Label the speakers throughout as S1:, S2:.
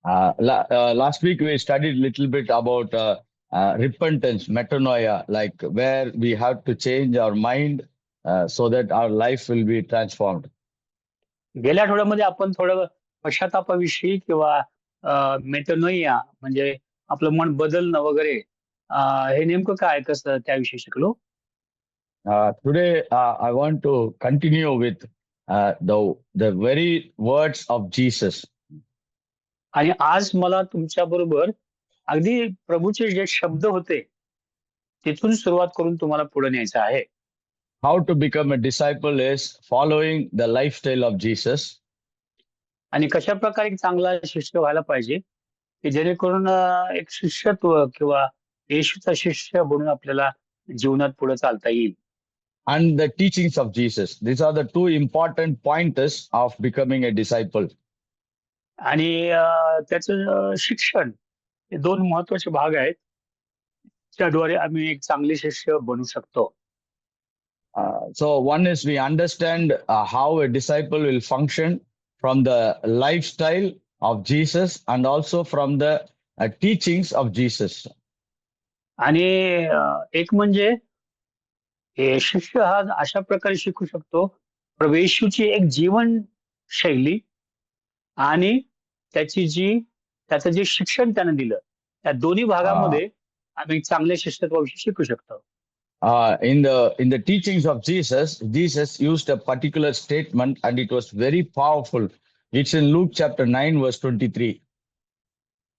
S1: Last week we studied a little bit about repentance, metanoia, like where we have to change our mind so that our life will be transformed.
S2: गेल्या आठवड्यामध्ये आपण थोडं पश्चातापाविषयी किंवा मेटनोइया म्हणजे आपलं मन बदलणं वगैरे हे नेमकं काय कसं त्याविषयी शिकलो.
S1: Today I want to continue with the very words of Jesus.
S2: आणि आज मला तुमच्या बरोबर अगदी प्रभूचे जे शब्द होते तिथून सुरुवात करून तुम्हाला पुढे न्यायचं आहे.
S1: How to become a disciple is following the lifestyle of Jesus.
S2: आणि कशा प्रकारे एक चांगला शिष्य व्हायला पाहिजे की जेणेकरून एक शिष्यत्व किंवा येशूचा शिष्य बनून आपल्याला जीवनात पुढे चालता येईल.
S1: And the teachings of Jesus. These are the two important pointers of becoming a disciple.
S2: आणि त्याचं शिक्षण हे दोन महत्वाचे भाग आहेत त्याद्वारे आम्ही एक चांगले शिष्य बनू शकतो.
S1: So one is we understand how a disciple will function from the lifestyle of Jesus and also from the teachings of Jesus.
S2: आणि एक म्हणजे हे शिष्य हा अशा प्रकारे शिकू शकतो प्रभू येशूची एक जीवनशैली आणि त्याचं जे शिक्षण त्यानं दिलं त्या दोन्ही भागामध्ये आम्ही चांगले शिष्यत्वाविषयी शिकू शकतो.
S1: In the teachings of Jesus, Jesus used a particular statement and it was very powerful. It's in Luke chapter 9 verse 23.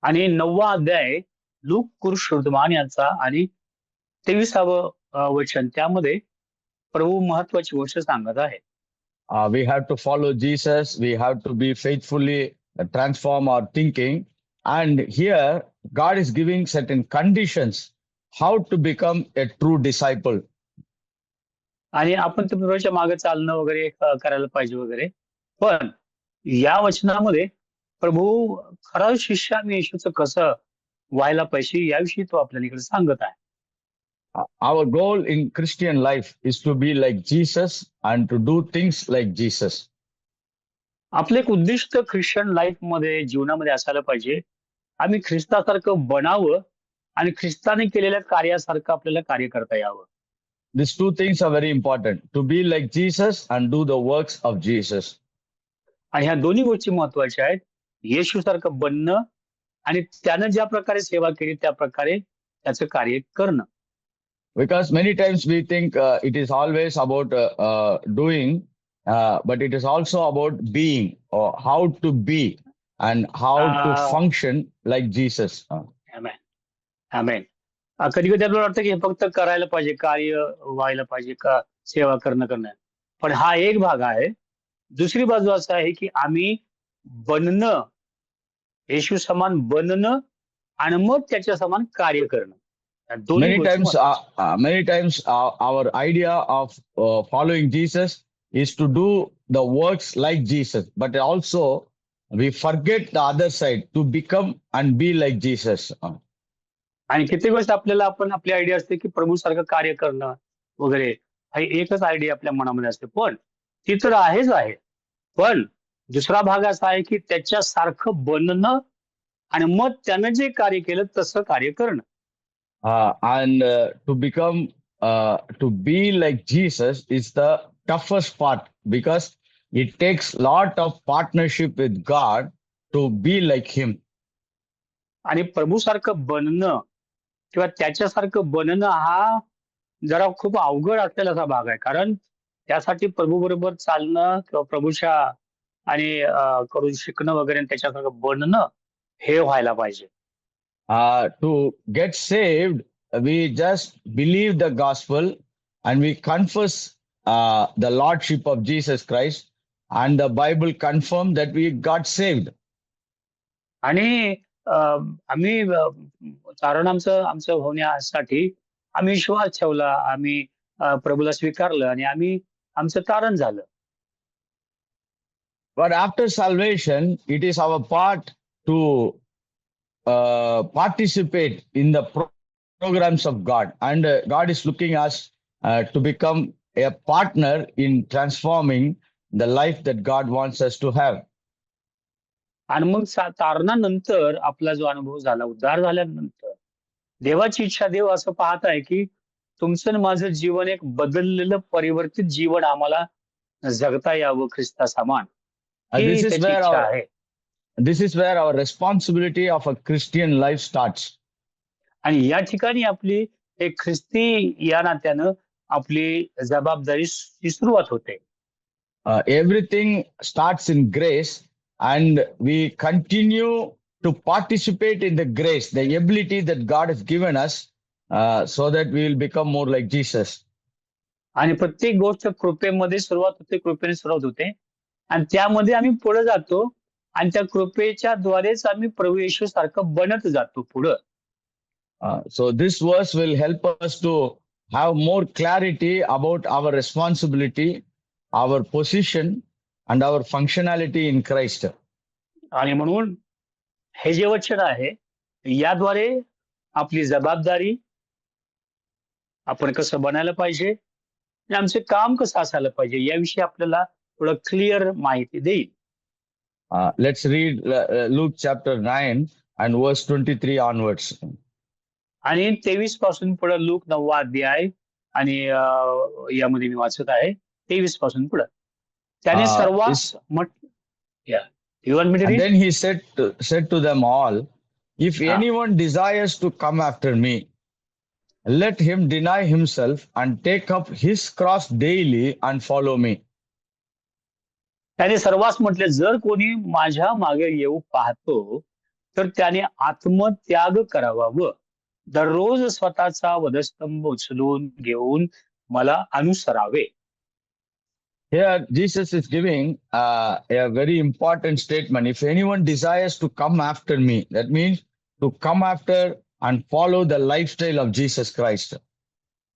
S2: आणि 9वा अध्याय लूक कुरुशोर्धमान यांचा आणि 23व वचन त्यामध्ये प्रभू महत्वाची गोष्ट सांगत आहे.
S1: We have to follow Jesus. We have to be faithfully transform our thinking. And here God is giving certain conditions how to become a true disciple.
S2: आणि आपण प्रभूच्या मागे चालणं वगैरे करायला पाहिजे वगैरे पण या वचनामध्ये प्रभू खरा शिष्य आम्ही येशूचं कसं व्हायला पाहिजे याविषयी तो आपल्याला इकडे सांगत आहे.
S1: Our goal in Christian life is to be like Jesus and to do things like Jesus.
S2: आपले एक उद्दिष्ट ख्रिश्चन लाईफ मध्ये जीवनामध्ये असायला पाहिजे आम्ही ख्रिस्तासारखं बनावं आणि ख्रिस्ताने केलेल्या कार्यासारखं आपल्याला कार्य करता यावं.
S1: These two things are very important, to be like Jesus and do the works of Jesus.
S2: आणि ह्या दोन्ही गोष्टी महत्वाच्या आहेत येशूसारखं बनणं आणि त्यानं ज्या प्रकारे सेवा केली त्या प्रकारे त्याचं कार्य करणं.
S1: Because many times we think it is always about doing, but it is also about being, or how to be and how to function like Jesus.
S2: Amen. Amen. कधी कधी आपल्याला वाटतं की हे फक्त करायला पाहिजे कार्य व्हायला पाहिजे का सेवा करणं पण हा एक भाग आहे. दुसरी बाजू असं आहे की आम्ही बनणं येशू समान बनणं आणि मग त्याच्या समान कार्य करणं.
S1: Many times our idea of following Jesus is to do the works like Jesus, but also we forget the other side to become and be like Jesus.
S2: आणि किती गोष्ट आपल्याला आपली आयडिया असते की प्रभू सारखं कार्य करणं वगैरे हा एकच आयडिया आपल्या मनामध्ये असते पण ती तर आहेच आहे पण दुसरा भाग असा आहे की त्याच्यासारखं बनणं आणि मग त्यानं जे कार्य केलं तसं कार्य करणं.
S1: And to become to be like Jesus is the toughest part because it takes lot of partnership with God to be like him.
S2: आणि प्रभू सारखं बनणं किंवा त्याच्यासारखं बनणं हा जरा खूप अवघड असलेला भाग आहे कारण त्यासाठी प्रभू बरोबर चालणं किंवा प्रभूच्या आणि करून शिकणं वगैरे त्याच्यासारखं बनणं हे व्हायला पाहिजे.
S1: To get saved, we just believe the gospel and we confess the lordship of Jesus Christ, and the Bible confirms that we got saved.
S2: आणि आम्ही कारण आमचं होण्यासाठी आम्ही विश्वास ठेवला आम्ही प्रभूला स्वीकारलं आणि आमचं तारण झालं.
S1: But after salvation, it is our part to participate in the programs of God, and God is looking us to become a partner in transforming the life that God wants us to have.
S2: आणि मग तारणानंतर आपला जो अनुभव झाला, उद्धार झाल्यानंतर देवाची इच्छा, देव असं पाहत आहे की तुमचं आणि माझं जीवन एक बदललेलं, परिवर्तित जीवन आम्हाला जगता यावं ख्रिस्ता समान,
S1: Uh,
S2: ही
S1: this is
S2: त्याची
S1: where
S2: इच्छा
S1: our
S2: आहे.
S1: this is where our responsibility of a Christian life starts.
S2: आणि या ठिकाणी आपली एक ख्रिस्ती या नात्यानं आपली जबाबदारीची सुरुवात होते.
S1: Everything starts in grace, and we continue to participate in the grace, the ability that God has given us, so that we will become more like Jesus.
S2: आणि प्रत्येक गोष्ट कृपेमध्ये सुरुवात होते, कृपेने सुरुवात होते आणि त्यामध्ये आम्ही पुढे जातो आणि त्या कृपेच्या द्वारेच आम्ही प्रभू येशू सारखं बनत जातो पुढं.
S1: So this verse will help us to have more clarity about our responsibility, our position, and our functionality in Christ.
S2: आणि म्हणून हे जे वचन आहे याद्वारे आपली जबाबदारी, आपण कसं बनायला पाहिजे आणि आमचे काम कसं असायला पाहिजे याविषयी आपल्याला थोडं क्लिअर माहिती देईल.
S1: Let's read Luke chapter 9 and verse 23 onwards.
S2: आणि 23 पासून पुढे लूक 9वा अध्याय आणि यामध्ये मी वाचत आहे 23 पासून पुढे. त्याने सर्वांस
S1: And then he said to them all, if
S2: Ah.
S1: anyone desires to come after me, let him deny himself and take up his cross daily and follow me.
S2: त्याने सर्वांस म्हटले, जर कोणी माझ्या मागे येऊ पाहतो तर त्याने आत्मत्याग करावा व दररोज स्वतःचा वधस्तंभ उचलून घेऊन मला अनुसरावे.
S1: Here Jesus is giving a very important statement. If anyone desires to come after me, that means to come after and follow the lifestyle of Jesus Christ.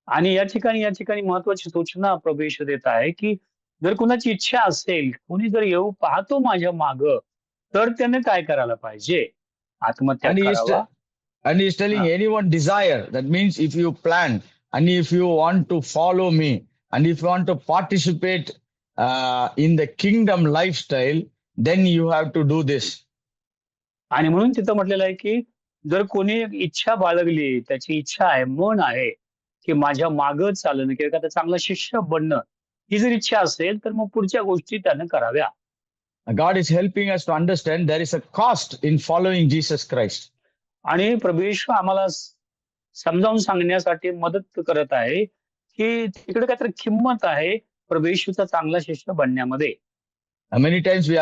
S2: आणि या ठिकाणी महत्वाची सूचना प्रभू येशू देत आहे की जर कुणाची इच्छा असेल, कोणी जर येऊ पाहतो माझ्या माग, तर त्याने काय करायला पाहिजे? आत्मत्याग करावा.
S1: And he is telling anyone desire, that means if you plan and if you want to follow me and if you want to participate in the kingdom lifestyle, then you have to do this.
S2: आणि म्हणून तिथं म्हटलेलं आहे की जर कोणी इच्छा बाळगली, त्याची इच्छा आहे, मन आहे की माझ्या मागं चालणं किंवा एखादा चांगला शिष्य बनणं, ही जर इच्छा असेल तर मग पुढच्या गोष्टी त्यानं कराव्या.
S1: God is helping us to understand there is a cost in following Jesus Christ.
S2: आणि प्रभू येशू आम्हाला समजावून सांगण्यासाठी मदत करत आहे की तिकडे काहीतरी किंमत आहे प्रभू येशूचा चांगला शिष्य बनण्यामध्ये.
S1: Many times we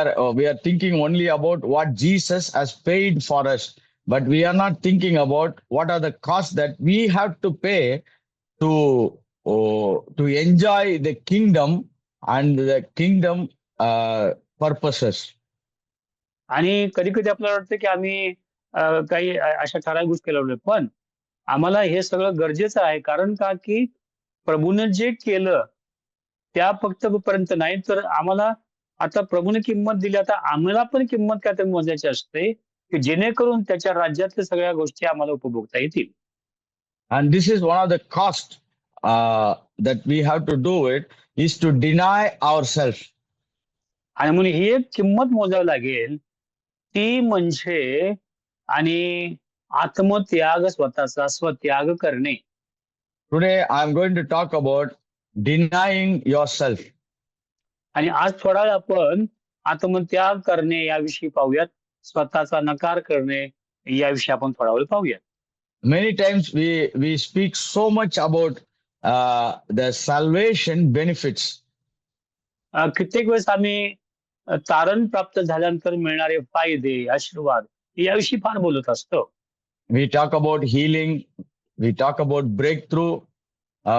S1: are thinking only about what Jesus has paid for us, but we are not thinking about what are the costs that we have to pay to enjoy the kingdom and the kingdom purposes.
S2: आणि कधी कधी आपल्याला वाटतं की आम्ही काही अशा ठराविक गोष्टी केल्या, पण आम्हाला हे सगळं गरजेचं आहे. कारण का की प्रभूने जे केलं त्या फक्त पर्यंत नाही, तर आम्हाला आता प्रभूने किंमत दिली, आता आम्हाला पण किंमत काय तर मोजायची असते की जेणेकरून त्याच्या राज्यातल्या सगळ्या गोष्टी आम्हाला उपभोगता येतील.
S1: And this is one of the cost that we have to do it is to deny ourselves.
S2: आणि म्हणून ही एक किंमत मोजावी लागेल, ती म्हणजे आणि आत्मत्याग, स्वतःचा स्वत्याग करणे.
S1: Today I am going to talk about denying yourself.
S2: आणि आज थोडा वेळ आपण आत्मत्याग करणे याविषयी पाहूयात, स्वतःचा नकार करणे याविषयी आपण थोडा वेळ पाहूयात.
S1: Many times we speak so much about the salvation benefits.
S2: कित्येक वेळेस आम्ही तारण प्राप्त झाल्यानंतर मिळणारे फायदे, आशीर्वाद याविषयी फार बोलत असतो.
S1: We talk about healing, we talk about breakthrough,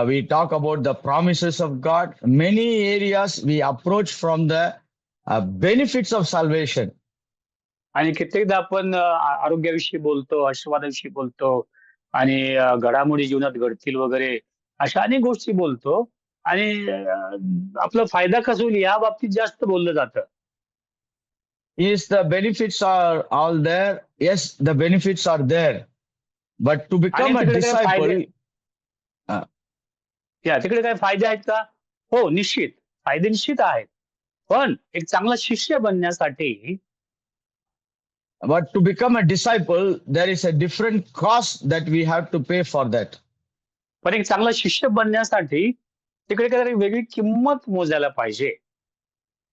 S1: we talk about the promises of God. Many areas we approach from the benefits of salvation.
S2: आणि कित्येकदा आपण आरोग्याविषयी बोलतो, आशीर्वादाविषयी बोलतो आणि घडामोडी जीवनात घडतील वगैरे अशा अनेक गोष्टी बोलतो आणि आपला फायदा कसा होईल या बाबतीत जास्त बोललं जातं.
S1: Yes, the benefits are all there. Yes, the benefits are there. But to become a disciple,
S2: तिकडे काय फायदे आहेत का? हो, निश्चित फायदे निश्चित आहेत. पण एक चांगला शिष्य बनण्यासाठी
S1: But to become a disciple, there is a different cost that we have to pay for that.
S2: पण एक चांगला शिष्य बनण्यासाठी तिकडे काहीतरी वेगळी किंमत मोजायला पाहिजे.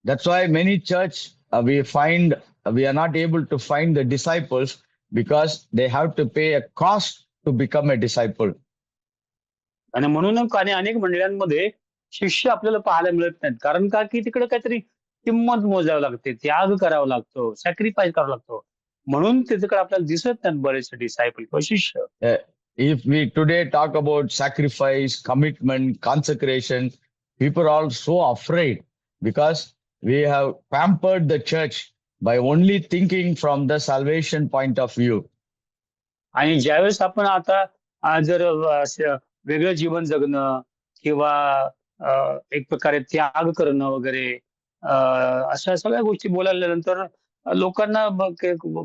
S1: That's why many church we are not able to find the disciples because they have to pay a cost to become a disciple.
S2: आणि म्हणूनच अनेक मंडळांमध्ये शिष्य आपल्याला पाहायला मिळत नाहीत. कारण का की तिकडे काहीतरी किंमत मोजावी लागते, त्याग करावा लागतो, सॅक्रिफाईस करावा लागतो. म्हणून तिकडे आपल्याला दिसत नाहीत बरेचसे डिसायपल किंवा शिष्य.
S1: If we today talk about sacrifice, commitment, consecration, people are so afraid because we have pampered the church by only thinking from the salvation point of view.
S2: आणि ज्यावेळेस आपण आता जर वेगळं जीवन जगणं किंवा एक प्रकारे त्याग करणं वगैरे अशा सगळ्या गोष्टी बोलायला नंतर लोकांना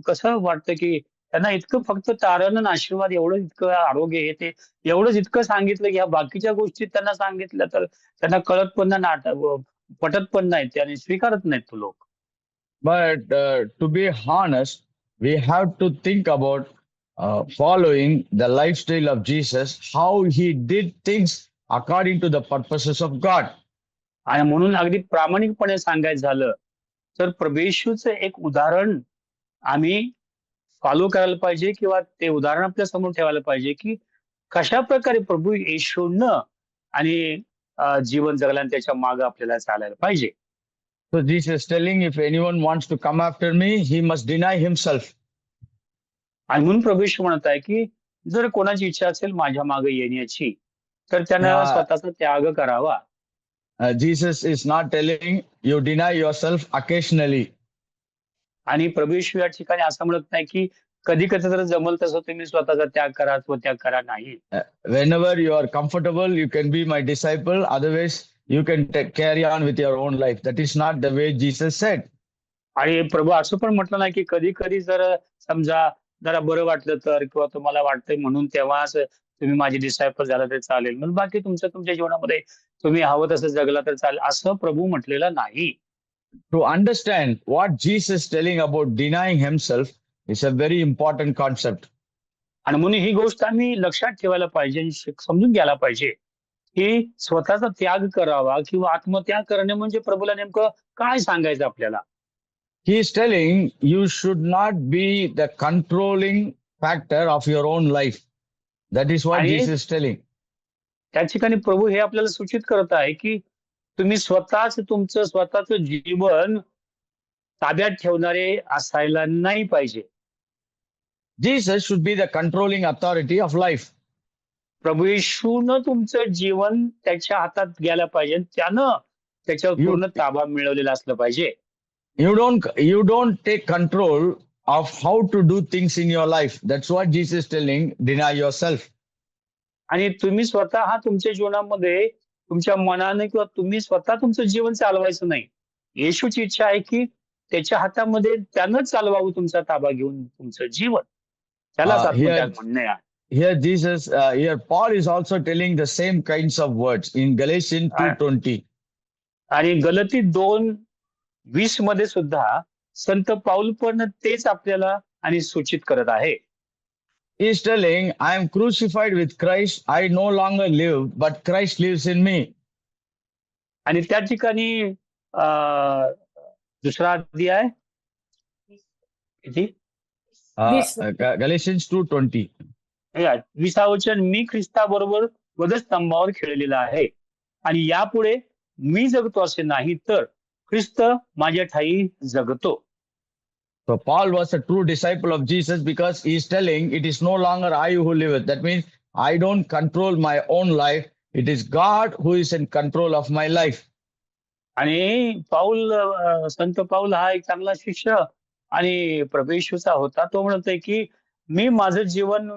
S2: कसं वाटतं की त्यांना इतकं फक्त तारण आणि आशीर्वाद एवढं इतकं आरोग्य हे ते एवढंच इतकं सांगितलं की ह्या बाकीच्या गोष्टी त्यांना सांगितल्या तर त्यांना कळत पण नाही, पटत पण नाहीत आणि स्वीकारत नाहीत तो लोक.
S1: But to be honest, we have to think about following the lifestyle of Jesus, how he did things according to the purposes of God.
S2: आणि म्हणून अगदी प्रामाणिकपणे सांगायचं झालं तर प्रभू येशूचं एक उदाहरण आम्ही फॉलो करायला पाहिजे किंवा ते उदाहरण आपल्या समोर ठेवायला पाहिजे की कशा प्रकारे प्रभू येशूनं आणि जीवन जगलं आणि त्याच्या मागे आपल्याला चालायला पाहिजे.
S1: So Jesus is telling, if anyone wants to come after me, he must deny himself.
S2: आणि म्हणून प्रभू येशू म्हणत आहे की जर कोणाची इच्छा असेल माझ्या मागे येण्याची तर त्यानं स्वतःचा त्याग करावा.
S1: Jesus is not telling you deny yourself occasionally.
S2: आणि प्रभू येशू या ठिकाणी असं म्हणत नाही की कधी कधी जर जमल तसं तुम्ही स्वतःचा त्याग करा, स्वत्याग करा, नाही.
S1: Whenever you are comfortable, you can be my disciple. Otherwise, you can carry on with your own life. That is not the way Jesus said.
S2: आणि प्रभू असं पण म्हटलं नाही की कधी कधी जर समजा जरा बरं वाटलं तर किंवा तुम्हाला वाटतंय म्हणून तेव्हाच तुम्ही माझे डिसायपल झाला तर चालेल, मग बाकी तुमच्या जीवनामध्ये तुम्ही हवं तसं जगला तर चालेल असं प्रभू म्हटलेलं नाही.
S1: To understand what Jesus is telling about denying himself is a very important concept.
S2: आणि म्हणून ही गोष्ट आम्ही लक्षात ठेवायला पाहिजे आणि समजून घ्यायला पाहिजे की स्वतःचा त्याग करावा किंवा आत्मत्याग करणे म्हणजे प्रभूला नेमकं काय सांगायचं आपल्याला.
S1: He is telling you should not be the controlling factor of your own life. That is what Jesus is telling.
S2: त्या ठिकाणी प्रभू हे आपल्याला सूचित करत आहे की तुम्ही तुमचं स्वतःचं जीवन ताब्यात ठेवणारे असायला नाही पाहिजे.
S1: Jesus should be the controlling authority of life.
S2: प्रभू येशूनं तुमचं जीवन त्याच्या हातात घ्यायला पाहिजे, त्यानं त्याच्यावर पूर्ण ताबा मिळवलेला असलं पाहिजे.
S1: You don't take control of how to do things in your life. That's what Jesus is telling, deny yourself.
S2: आणि तुम्ही स्वतः तुमच्या जीवनामध्ये तुमच्या मनाने किंवा तुम्ही स्वतः तुमचं जीवन चालवायचं नाही. येशूची इच्छा आहे की त्याच्या हातामध्ये त्यानं चालवावं तुमचा ताबा घेऊन तुमचं जीवन. त्यालाच आत्मत्याग म्हणणे आहे.
S1: Here Paul is also telling the same kinds of words in Galatians 2:20.
S2: आणि गलती 2:20 मध्ये सुद्धा संत पाऊल पण तेच आपल्याला आणि सूचित करत आहे.
S1: He is telling, I am crucified with Christ. I no longer live, but Christ lives in me.
S2: आणि त्या ठिकाणी दुसरा अध्याय किती
S1: Galatians 2:20.
S2: 20 वचन, मी ख्रिस्ताबरोबर वधस्तंभावर खेळलेला आहे आणि यापुढे मी जगतो असे नाही तर ख्रिस्त माझ्या ठायी जगतो.
S1: So Paul was a true disciple of Jesus because he is telling it is no longer I who liveth. That means I don't control my own life. It is God who is in control of my life.
S2: आणि संत पाऊल हा एक चांगला शिष्य आणि प्रभू येशूचा होता. तो म्हणतोय की मी माझं जीवन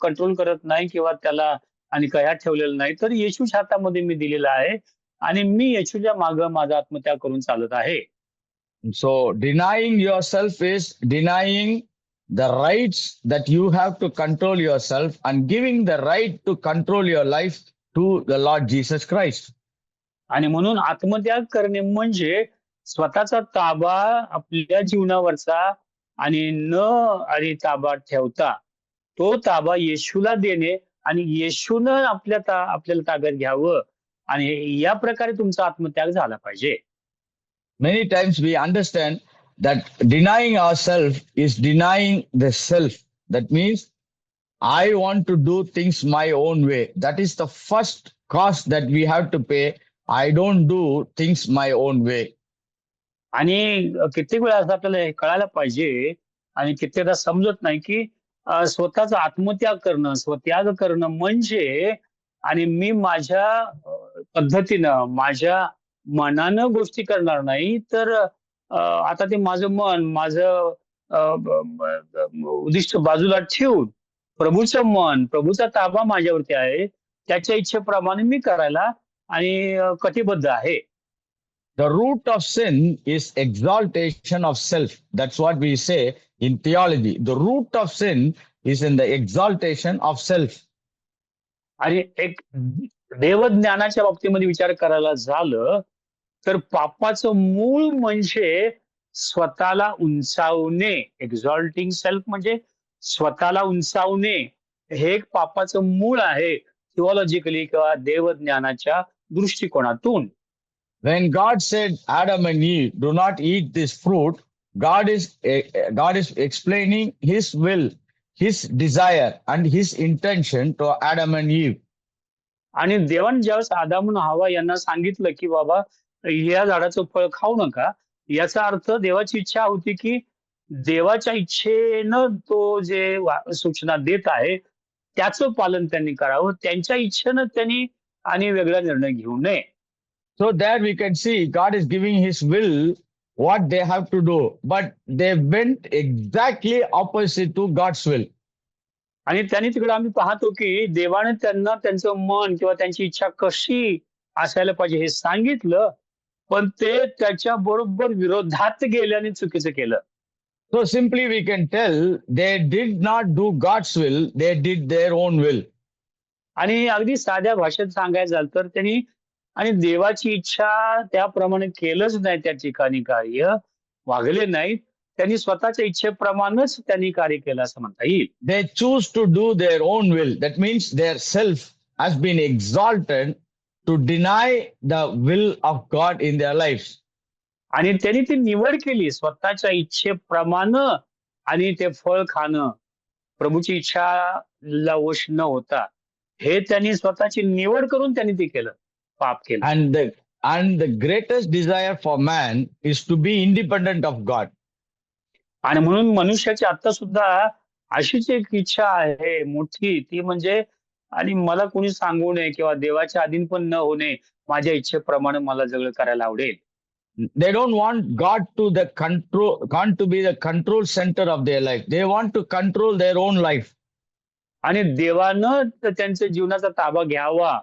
S2: कंट्रोल करत नाही किंवा त्याला आणि कयात ठेवलेलं नाही, तर येशूच्या हातामध्ये मी दिलेला आहे आणि मी येशूच्या मागे माझा आत्मत्याग करून चालत आहे.
S1: So denying yourself is denying the rights that you have to control yourself and giving the right to control your life to the Lord Jesus Christ.
S2: आणि म्हणून आत्मत्याग करणे म्हणजे स्वतःचा ताबा आपल्या जीवनावरचा आणि न आणि ताबा ठेवता तो ताबा येशूला देणे आणि येशूनं आपल्याला ताब्यात घ्यावं आणि या प्रकारे तुमचा आत्मत्याग झाला पाहिजे.
S1: Many times we understand that denying ourselves is denying the self. That means I want to do things my own way. That is the first cost that we have to pay. I don't do things my own way.
S2: आणि कित्येक वेळा असं आपल्याला हे कळायला पाहिजे आणि कित्येकदा समजत नाही की स्वतःचा आत्मत्याग करणं, स्वत्याग करणं म्हणजे आणि मी माझ्या पद्धतीनं, माझ्या मनानं गोष्टी करणार नाही, तर आता ते माझं मन, माझं उद्दिष्ट बाजूला ठेवून प्रभूचं मन, प्रभूचा ताबा माझ्यावरती आहे. त्याच्या इच्छेप्रमाणे मी करायला आणि कटिबद्ध आहे.
S1: The root of sin is exaltation of self. That's what we say in theology. The root of sin is in the exaltation of self.
S2: आणि एक देवज्ञानाच्या बाबतीमध्ये विचार करायला झालं तर पापाचं मूळ म्हणजे स्वतःला उंचावणे. एक्झॉल्टिंग सेल्फ म्हणजे स्वतःला उंचावणे हे एक पापाचं मूळ आहे थिओलॉजिकली किंवा देवज्ञानाच्या दृष्टिकोनातून.
S1: When God said Adam and Eve, do not eat this fruit, God is explaining his will, his desire and his intention to Adam and Eve.
S2: आणि देवाने ज्यावेळेस आदाम आणि हव्वा यांना सांगितलं की बाबा या झाडाचं फळ खाऊ नका, याचा अर्थ देवाची इच्छा होती की देवाच्या इच्छेनं तो जे सूचना देत आहे त्याचं पालन त्यांनी करावं, त्यांच्या इच्छेनं त्यांनी आणि वेगळा निर्णय घेऊ नये.
S1: So there we can see God is giving his will what they have to do, but they went exactly opposite to God's will.
S2: आणि त्यांनी तिकडे आम्ही पाहतो की देवाने त्यांना त्यांचं मन किंवा त्यांची इच्छा कशी असायला पाहिजे हे सांगितलं, पण ते त्याच्या बरोबर विरोधात गेल्याने चुकीचं केलं.
S1: So simply we can tell they did not do God's will, they did their own will.
S2: आणि अगदी साध्या भाषेत सांगायचं झालं तर त्यांनी आणि देवाची इच्छा त्याप्रमाणे केलंच नाही, त्या ठिकाणी कार्य वागले नाहीत, त्यांनी स्वतःच्या इच्छेप्रमाणेच त्यांनी कार्य केलं असं म्हणता येईल.
S1: They choose to do their own will. That means their self has been exalted to deny the will of God in their lives.
S2: आणि त्यांनी ती निवड केली स्वतःच्या इच्छेप्रमाणे आणि ते फळ खाणं, प्रभूची इच्छाला वश न होता, हे त्यांनी स्वतःची निवड करून त्यांनी ते केलं, पाप केलं.
S1: And the greatest desire for man is to be independent of God.
S2: आणि म्हणून मनुष्याची आता सुद्धा अशीच एक इच्छा आहे मोठी, ती म्हणजे आणि मला कोणी सांगू नये किंवा देवाच्या अधीन पण न होणे, माझ्या इच्छेप्रमाणे मला सगळं करायला आवडेल.
S1: They don't want God to be the control center of their life. They want to control their own life.
S2: आणि देवानं त्यांच्या जीवनाचा ताबा घ्यावा,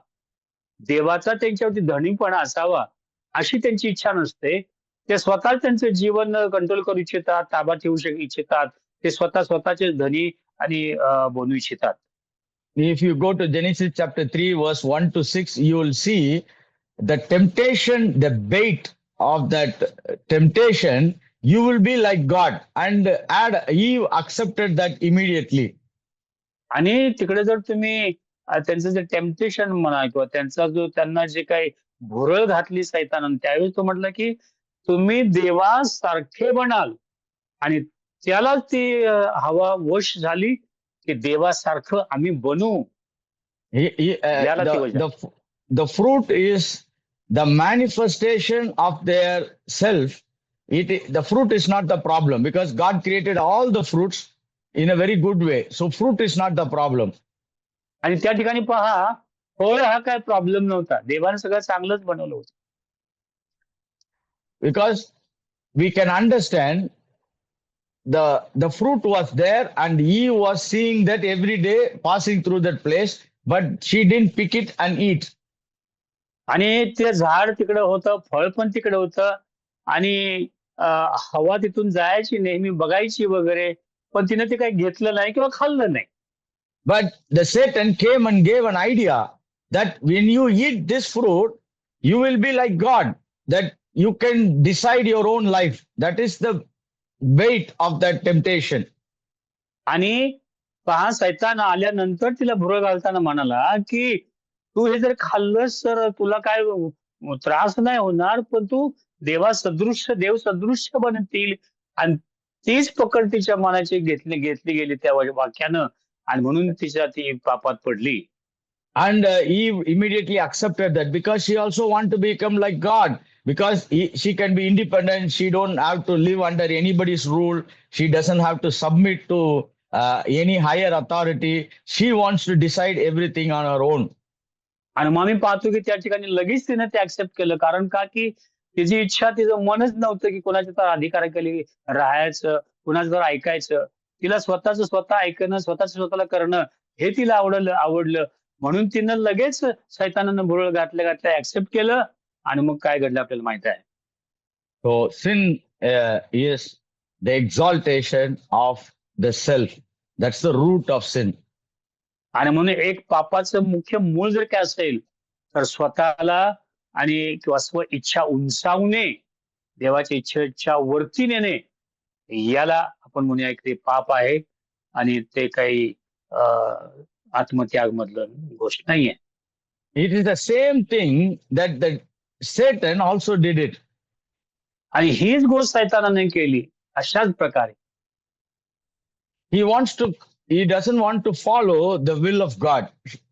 S2: देवाचा त्यांच्यावरती धनीपणा असावा अशी त्यांची इच्छा नसते. ते स्वतः त्यांचं जीवन कंट्रोल करू इच्छितात, ताबा ठेवू इच्छितात. ते स्वतःचे धनी आणि बनू इच्छितात.
S1: If you go to Genesis chapter 3 verse 1 to 6, you will see the temptation, the bait of that temptation, you will be like God. And Eve accepted that immediately.
S2: आणि तिकडे जर तुम्ही त्यांचं जे टेम्पटेशन म्हणा किंवा त्यांचा जो त्यांना जे काही भुरळ घातली सैतानानं, त्यावेळी तो म्हटलं की तुम्ही देवासारखे बनाल आणि त्यालाच ती हवा वश झाली की देवासारखं आम्ही बनू.
S1: The fruit is the manifestation of their self. The fruit is not the problem because God created all the fruits in a very good way. So fruit is not the problem.
S2: आणि त्या ठिकाणी पहा, फळ हा काय problem नव्हता, देवाने सगळं चांगलंच बनवलं होतं.
S1: Because we can understand the fruit was there and Eve was seeing that every day passing through that place, but she didn't pick it and eat.
S2: आणि ते झाड तिकडे होतं, फळ पण तिकडे होतं आणि हवा तिथून जायची, नेहमी बघायची वगैरे, पण तिने ते काही घेतलं नाही किंवा खाल्लं नाही.
S1: But the Satan came and gave an idea that when you eat this fruit, you will be like God, that you can decide your own life. That is the weight of that temptation.
S2: आणि पहा सैतान आल्यानंतर तिला भुरळ घालताना म्हणाला की तू हे जर खाल्लंस तर तुला काय त्रास नाही होणार, पण तू देव सदृश्य बनतील. आणि तीच पकड तिच्या मनाची घेतली घेतली गेली त्या वाक्यानं, आणि म्हणून ती पापात पडली.
S1: And Eve immediately accepted that because she also want to become like God. Because she can be independent, she don't have to live under anybody's rule. She doesn't have to submit to any higher authority. She wants to decide everything on her own.
S2: आणि मग आम्ही पाहतो की त्या ठिकाणी लगेच तिने ते ऍक्सेप्ट केलं. कारण का की तिची इच्छा, तिचं मनच नव्हतं की कोणाच्या तर अधिकाराखाली राहायचं, कुणाचं जर ऐकायचं. तिला स्वतः ऐकणं, स्वतःला करणं हे तिला आवडलं. म्हणून तिनं लगेच सैतानानं भुरळ घातल्या ऍक्सेप्ट केलं. आणि मग काय घडलं आपल्याला माहित आहे.
S1: So sin is the exaltation of the self. That's the root of sin.
S2: आणि म्हणून एक पापाचं मुख्य मूळ जर काय असेल तर स्वतःला आणि किंवा स्व इच्छा उंचावणे, देवाच्या इच्छेच्या वरती नेणे, याला आपण म्हणूया की ते पाप आहे. आणि ते काही आत्मत्याग मधलं गोष्ट नाहीये.
S1: It is the same thing that Satan also did it.
S2: आणि हीच गोष्ट सैतानाने केली अशाच प्रकारे.
S1: He doesn't want to follow the will of God.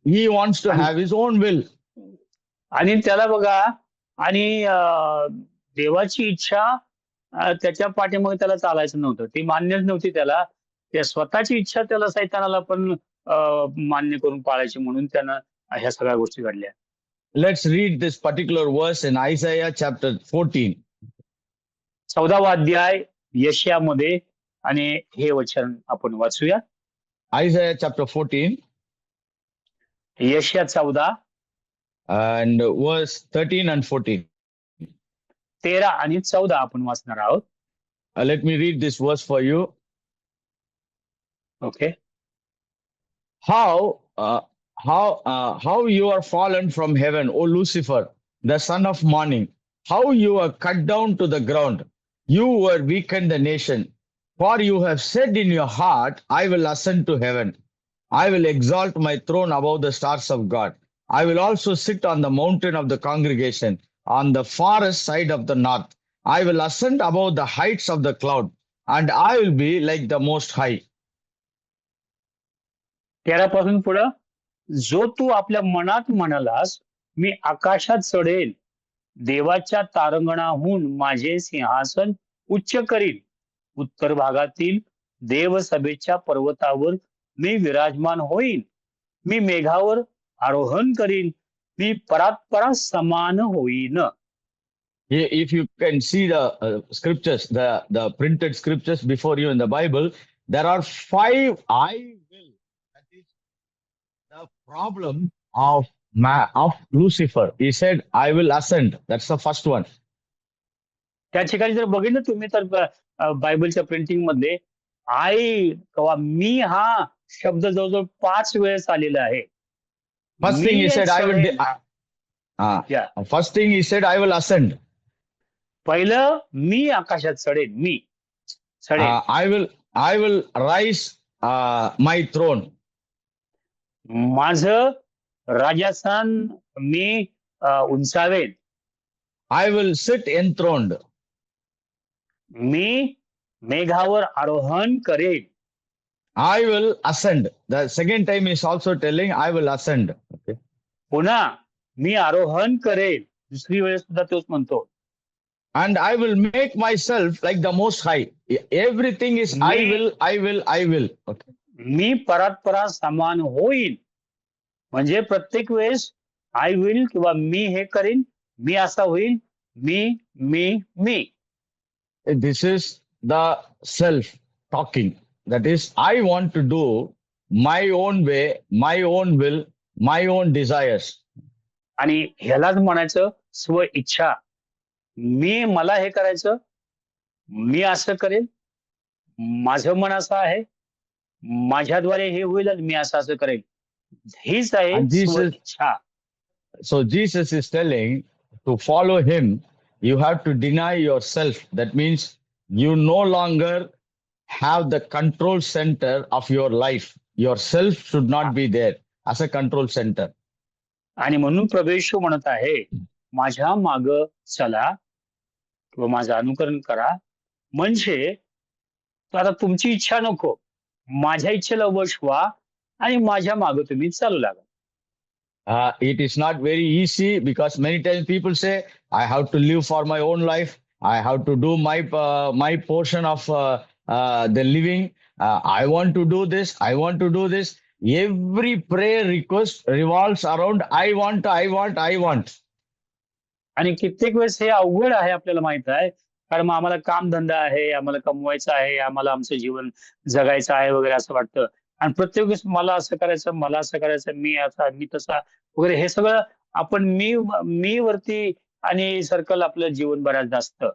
S1: He wants to have his own will.
S2: आणि त्याला बघा, आणि देवाची इच्छा त्याच्या पाठीमागे त्याला चालायचं नव्हतं, ती मान्यच नव्हती त्याला. त्या स्वतःची इच्छा त्याला सैतानाला पण मान्य करून पाळायची, म्हणून त्यानं ह्या सगळ्या गोष्टी घडल्या.
S1: Let's read this particular verse in Isaiah chapter 14.
S2: 14वा अध्याय यशायामध्ये, आणि हे वचन आपण वाचूया.
S1: Isaiah chapter 14
S2: यशाया 14
S1: and verse 13 and 14.
S2: 13 आणि 14 आपण वाचणार आहोत.
S1: Let me read this verse for you.
S2: Okay.
S1: How you are fallen from heaven, O Lucifer, the son of morning. How you are cut down to the ground. You were weakened the nation. For you have said in your heart, I will ascend to heaven. I will exalt my throne above the stars of God. I will also sit on the mountain of the congregation, on the farthest side of the north. I will ascend above the heights of the cloud, and I will be like the Most High.
S2: 13 पासून पुढं, जो तू आपल्या मनात म्हणालास मी आकाशात चढेल, देवाच्या तारंगणाहून माझे सिंहासन उच्च करीन, उत्तर भागातील देवसभेच्या पर्वतावर मी विराजमान होईन, मी मेघावर आरोहण करीन, मी परात्परा समान होईन.
S1: If you can see the scriptures, the printed scriptures before you in the Bible, there are 5 I will. That is the problem of Lucifer. He said, I will ascend. That's the first one.
S2: त्या ठिकाणी जर बघितलं तुम्ही तर बायबलच्या printing मध्ये आई किंवा मी हा शब्द जवळजवळ 5 वेळेस आलेला आहे.
S1: First thing he said, I will. First thing he said, I will ascend.
S2: पहिलं मी आकाशात चढेन, मी चढेन.
S1: I will rise my throne.
S2: माझं राजस्थान मी उंचावेन.
S1: I will sit enthroned.
S2: मी मेघावर आरोहण करेन.
S1: I will ascend. The second time is also telling, I will ascend. Okay.
S2: पुन्हा मी आरोहण करेन, दुसरी वेळेस सुद्धा तोच म्हणतो.
S1: And I will make myself like the Most High. Everything is I will. Okay.
S2: मी परात्परा समान होईन. म्हणजे प्रत्येक वेळेस आय विल किंवा मी हे करीन, मी असा होईल, मी.
S1: This is the self talking. That is, I want to do my own way, my own will, my own desires.
S2: आणि ह्यालाच म्हणायचं स्व इच्छा. मला हे करायचं, मी असं करेन, माझं मन असं आहे, माझ्याद्वारे हे होईल आणि मी असं करेन. हीच आहे स्व इच्छा.
S1: So Jesus is telling, to follow him, you have to deny yourself. That means you no longer have the control center of your life. Yourself should not be there as a control center.
S2: आणि म्हणून प्रभू येशू म्हणत आहे, माझ्या माग चला किंवा माझं अनुकरण करा, म्हणजे आता तुमची इच्छा नको, माझ्या इच्छेला वश व्हा आणि माझ्या मागे तुम्ही चालू लागा.
S1: It is not very easy because many times people say, I have to live for my own life. I have to do my portion of the living. I want to do this. I want to do this. Every prayer request revolves around I want, I want, I want.
S2: आणि कित्येक वेळेस हे अवघड आहे, आपल्याला माहित आहे, कारण मग आम्हाला कामधंदा आहे, आम्हाला कमवायचं आहे, आम्हाला आमचं जीवन जगायचं आहे वगैरे असं वाटतं. आणि प्रत्येक वेळेस मला असं करायचं, मला असं करायचं, मी असा, मी तसा वगैरे, हे सगळं आपण मी वरती आणि सर्कल आपलं जीवन बऱ्याचदा असतं.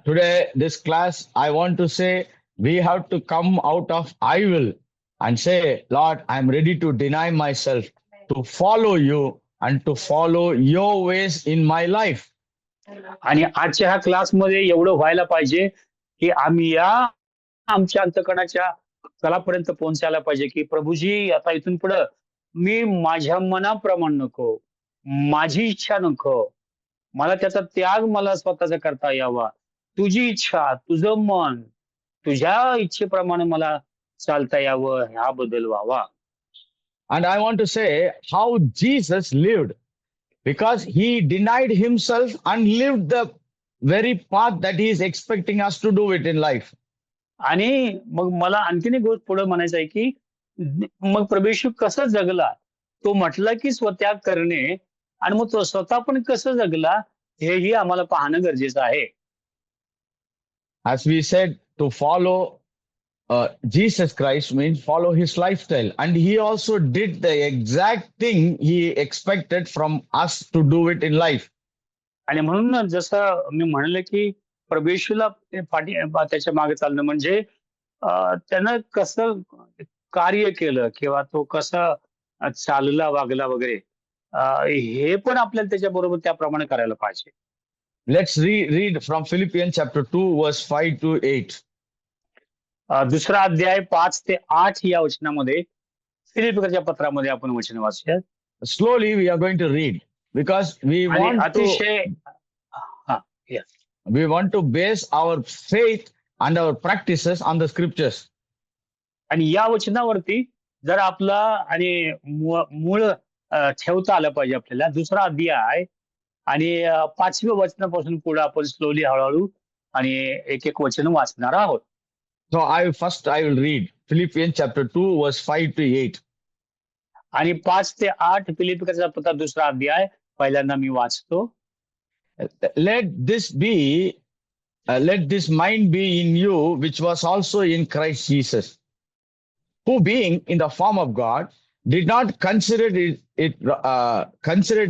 S1: Today, this class, I want to say, we have to come out of I will and say, Lord, I'm ready to deny myself to follow you and to follow your ways in my life.
S2: आणि आजच्या ह्या क्लासमध्ये एवढं व्हायला पाहिजे की आम्ही या आमच्या अंतकरणाच्या तळापर्यंत पोहोचायला पाहिजे की प्रभूजी, आता इथून पुढं मी माझ्या मनाप्रमाणे नको, माझी इच्छा नको, मला त्याचा त्याग मला स्वतःचा करता यावा, तुझी इच्छा, तुझं मन, तुझ्या इच्छेप्रमाणे मला चालता यावं, हा बदल व्हावा.
S1: And I want to say how Jesus lived, because he denied himself and lived the very path that he is expecting us to do it in life.
S2: आणि मग मला आणखीन एक गोष्ट पुढे म्हणायचं आहे की मग प्रभू येशू कसं जगला, तो म्हटला की स्वत्याग करणे, आणि मग तो स्वतः पण कसं जगला हेही आम्हाला पाहणं गरजेचं आहे.
S1: As we said, to follow Jesus Christ means follow his lifestyle, and he also did the exact thing he expected from us to do it in life.
S2: आणि म्हणून जसं मी म्हणलं की प्रभू येशूला त्याच्या मागे चालणं म्हणजे त्यानं कसं कार्य केलं किंवा तो कसा चालला, वागला वगैरे, हे पण आपल्याला त्याच्याबरोबर त्याप्रमाणे करायला पाहिजे.
S1: Let's read from Philippians chapter 2 verse 5 to 8.
S2: दुसरा अध्याय 5 ते 8 या वचनामध्ये, फिलिप्पीच्या पत्रामध्ये आपण वचन वाचूया.
S1: Slowly we are going to read because we want
S2: अतिशय
S1: we want to base our faith and our practices on the scriptures.
S2: आणि या वचनावरती जर आपला आणि मूळ ठेवता आलं पाहिजे आपल्याला. दुसरा अध्याय आणि 5व्या वचनापासून पुढे आपण स्लोली, हळूहळू आणि एक एक वचन वाचणार आहोत.
S1: So I will read Philippians chapter 2 verse 5 to 8.
S2: आणि 5 ते 8 फिलिप्पीचा पत्र दुसरा अध्याय पहिल्यांदा मी वाचतो.
S1: Let this mind be in you, which was also in Christ Jesus, who being in the form of God, did not consider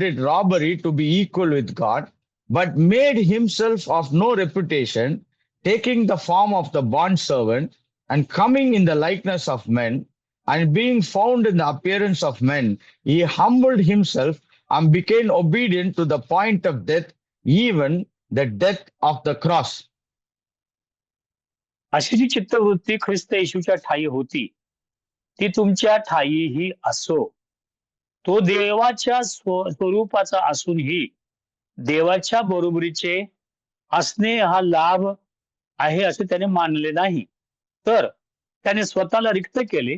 S1: it robbery to be equal with God, but made himself of no reputation, taking the form of the bondservant, and coming in the likeness of men, and being found in the appearance of men, he humbled himself and became obedient to the point of death, even the death of the cross.
S2: अशी जी चित्तवृत्ती ख्रिस्त येशूच्या ठायी होती, ती तुमच्या ठायीही असो. तो देवाच्या स्वरूपाचा असूनही देवाच्या बरोबरीचे असणे हा लाभ आहे असे त्याने मानले नाही, तर त्याने स्वतःला रिक्त केले,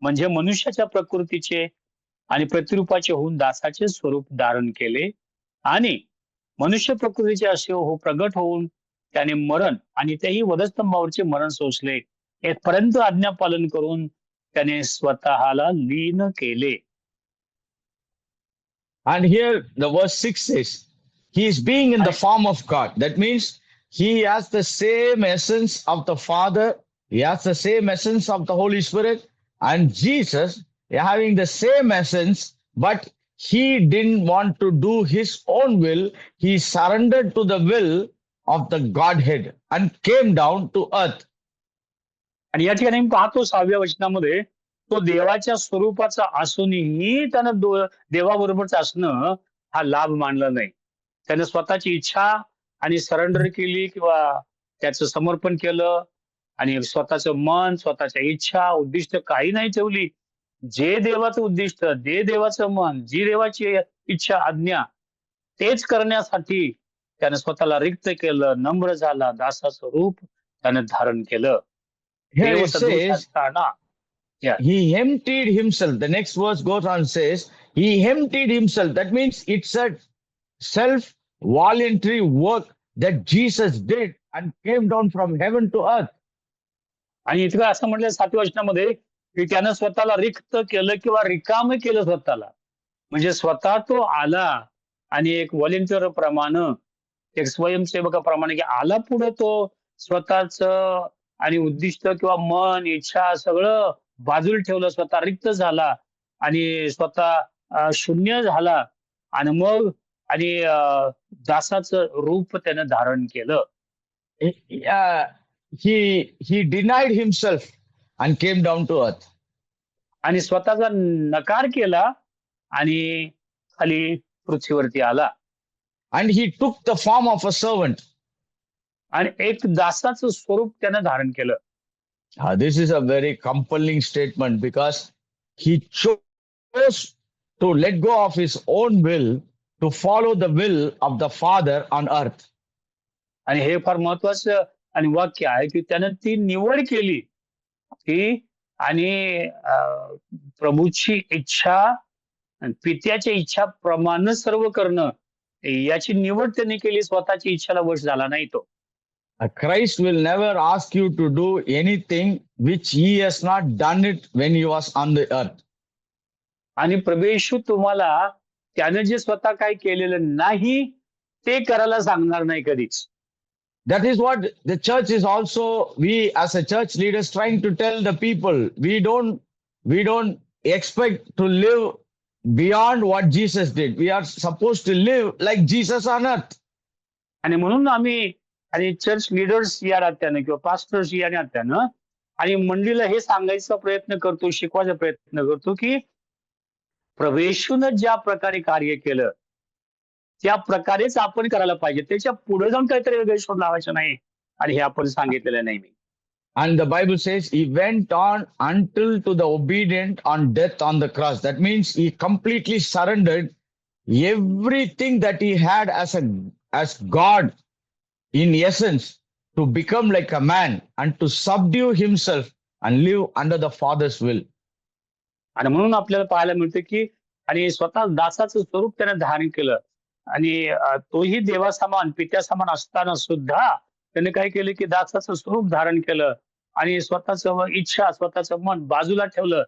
S2: म्हणजे मनुष्याच्या प्रकृतीचे आणि प्रतिरूपाचे होऊन दासाचे स्वरूप धारण केले, आणि मनुष्य प्रकृतीचे असे प्रगट होऊन त्याने मरण, आणि तेही वधस्तंभावरचे मरण सोसले, येथपर्यंत आज्ञा पालन करून त्याने स्वतःला लीन केले.
S1: And here the verse 6 says, he is being in the form of God. That means he has the same essence of the Father. He has the same essence of the Holy Spirit. And Jesus having the same essence, but he didn't want to do his own will. He surrendered to the will of the Godhead and came down to earth.
S2: आणि या ठिकाणी पाहतो 6व्या वचनामध्ये, तो देवाच्या स्वरूपाचा असूनही त्यानं देवाबरोबरच असणं हा लाभ मानला नाही. त्याने स्वतःची इच्छा आणि सरेंडर केली किंवा त्याचं समर्पण केलं आणि स्वतःचं मन, स्वतःच्या इच्छा, उद्दिष्ट काही नाही ठेवली. जे देवाचं उद्दिष्ट, जे देवाचं मन, जी देवाची इच्छा, आज्ञा तेच करण्यासाठी त्यानं स्वतःला रिक्त केलं, नम्र झाला, दासाचं रूप त्यानं धारण केलं.
S1: Here
S2: देव
S1: it
S2: सदृश
S1: says,
S2: असताना या
S1: he emptied himself. The next verse goes on and says, he emptied himself. That means it's a self voluntary work that Jesus did and came down from heaven to earth.
S2: आणि इतकं असं म्हटलं 7व्या वचनामध्ये की त्यानं स्वतःला रिक्त केलं किंवा रिकामं केलं स्वतःला. म्हणजे स्वतः तो आला आणि एक व्हॉलंटियर प्रमाणे, एक स्वयंसेवकाप्रमाणे की आला पुढे तो स्वतःच आणि उद्दिष्ट किंवा मन, इच्छा सगळं बाजूला ठेवलं, स्वतः रिक्त झाला आणि स्वतः शून्य झाला आणि मग आणि दासाचं रूप त्यानं धारण केलं.
S1: Uh, he denied himself and came down to earth.
S2: आणि स्वतःचा नकार केला आणि खाली पृथ्वीवरती आला
S1: And he took the form of a servant.
S2: आणि एक दासाचं स्वरूप त्यानं धारण केलं.
S1: This is a very compelling statement because he chose to let go of his own will to follow the will of the Father on earth.
S2: आणि हे फार महत्वाचं आणि वाक्य आहे की त्यानं ती निवड केली की आणि प्रभूची इच्छा आणि पित्याच्या इच्छाप्रमाणे सर्व करणं याची निवड त्यांनी केली. स्वतःची इच्छाला वश झाला नाही तो.
S1: Christ will never ask you to do anything which he has not done it when he was on the earth.
S2: आणि प्रभू येशू तुम्हाला त्यानं जे स्वतः काय केलेलं नाही ते करायला सांगणार नाही कधीच.
S1: That is what the church is also, we as a church leaders trying to tell the people, we don't expect to live beyond what Jesus did. We are supposed to live like Jesus on earth.
S2: आणि म्हणून आम्ही आणि church leaders या नात्यानं किंवा pastors या नात्यानं आणि मंडळीला हे सांगायचा प्रयत्न करतो, शिकवायचा प्रयत्न करतो की प्रभू येशूनं ज्या प्रकारे कार्य केलं त्या प्रकारेच आपण करायला पाहिजे. त्याच्या पुढे जाऊन काहीतरी वेगळे शोध लावायचं नाही आणि हे आपण सांगितलेलं नाही.
S1: And the Bible says he went on until to the obedient on death on the cross. That means he completely surrendered everything that he had as God in essence to become like a man and to subdue himself and live under the Father's will.
S2: आणि म्हणून आपल्याला पाहायला मिळतं की आणि स्वतः दासाचं स्वरूप त्याने धारण केलं आणि तोही देवासमान पित्यासमान असताना सुद्धा त्याने काय केलं की दासाचं स्वरूप धारण केलं आणि स्वतःचं इच्छा, स्वतःचं मन बाजूला ठेवलं.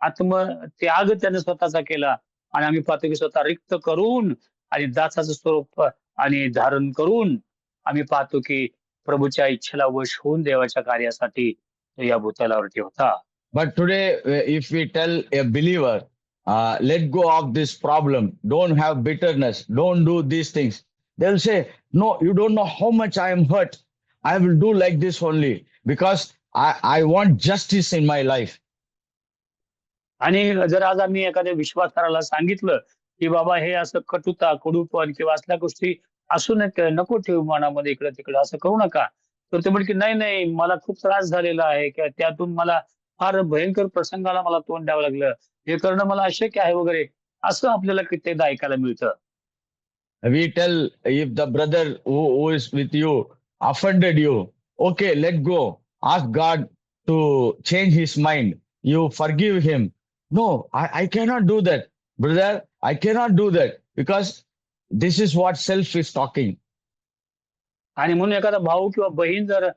S2: आत्मत्याग त्याने स्वतःचा केला आणि आम्ही पाहतो की स्वतः रिक्त करून आणि दासाचं स्वरूप आणि धारण करून आम्ही पाहतो की प्रभूच्या इच्छेला वश होऊन देवाच्या कार्यासाठी तो या भूतलावरती होता.
S1: But today, if we tell a believer, let go of this problem, don't have bitterness, don't do these things, they'll say, no, you don't know how much I am hurt. I will do like this only because I want justice in my life.
S2: आणि जर आज आम्ही एखाद्या विश्वासाला सांगितलं की बाबा हे असं कटुता, कडूपण किंवा असल्या गोष्टी असू नको ठेवू मनामध्ये, इकडे तिकडे असं करू नका, तर ते म्हणते की नाही मला खूप त्रास झालेला आहे किंवा त्यातून मला फार भयंकर प्रसंगाला मला तोंड द्यावं लागलं, हे करणं मला अशक्य आहे वगैरे, असं आपल्याला कित्येकदा ऐकायला मिळतं.
S1: We tell if the brother who is with you offended you, okay, let go. Ask God to change his mind. You forgive him. No, I cannot do that. Brother, I cannot do that because this is what self is talking.
S2: आणि म्हणून एखादा भाऊ किंवा बहीण जर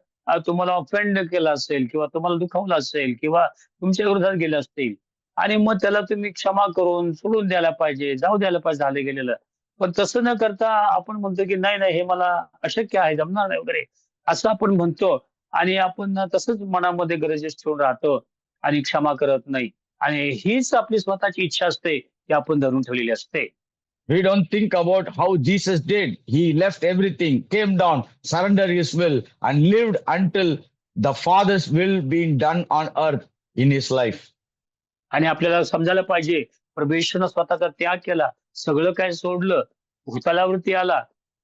S2: तुम्हाला offend केला असेल किंवा तुम्हाला दुखावलं असेल किंवा तुमच्या विरोधात गेले असतील आणि मग त्याला तुम्ही क्षमा करून सोडून द्यायला पाहिजे, जाऊ द्यायला पाहिजे झालं गेलेलं. पण तसं न करता आपण म्हणतो की नाही हे मला अशक्य आहे, जमणार नाही वगैरे असं आपण म्हणतो आणि आपण तसंच मनामध्ये गरजेस ठेवून राहतो आणि क्षमा करत नाही आणि हीच आपली स्वतःची इच्छा असते ती आपण धरून ठेवलेली असते.
S1: We don't think about how Jesus did. He left everything, came down, surrendered his will, and lived until the Father's will being done on earth in his life.
S2: आणि आपल्याला समजायला पाहिजे प्रभू येशूनं स्वतःचा त्याग केला, सगळं काय सोडलं, भूतलावरती आला,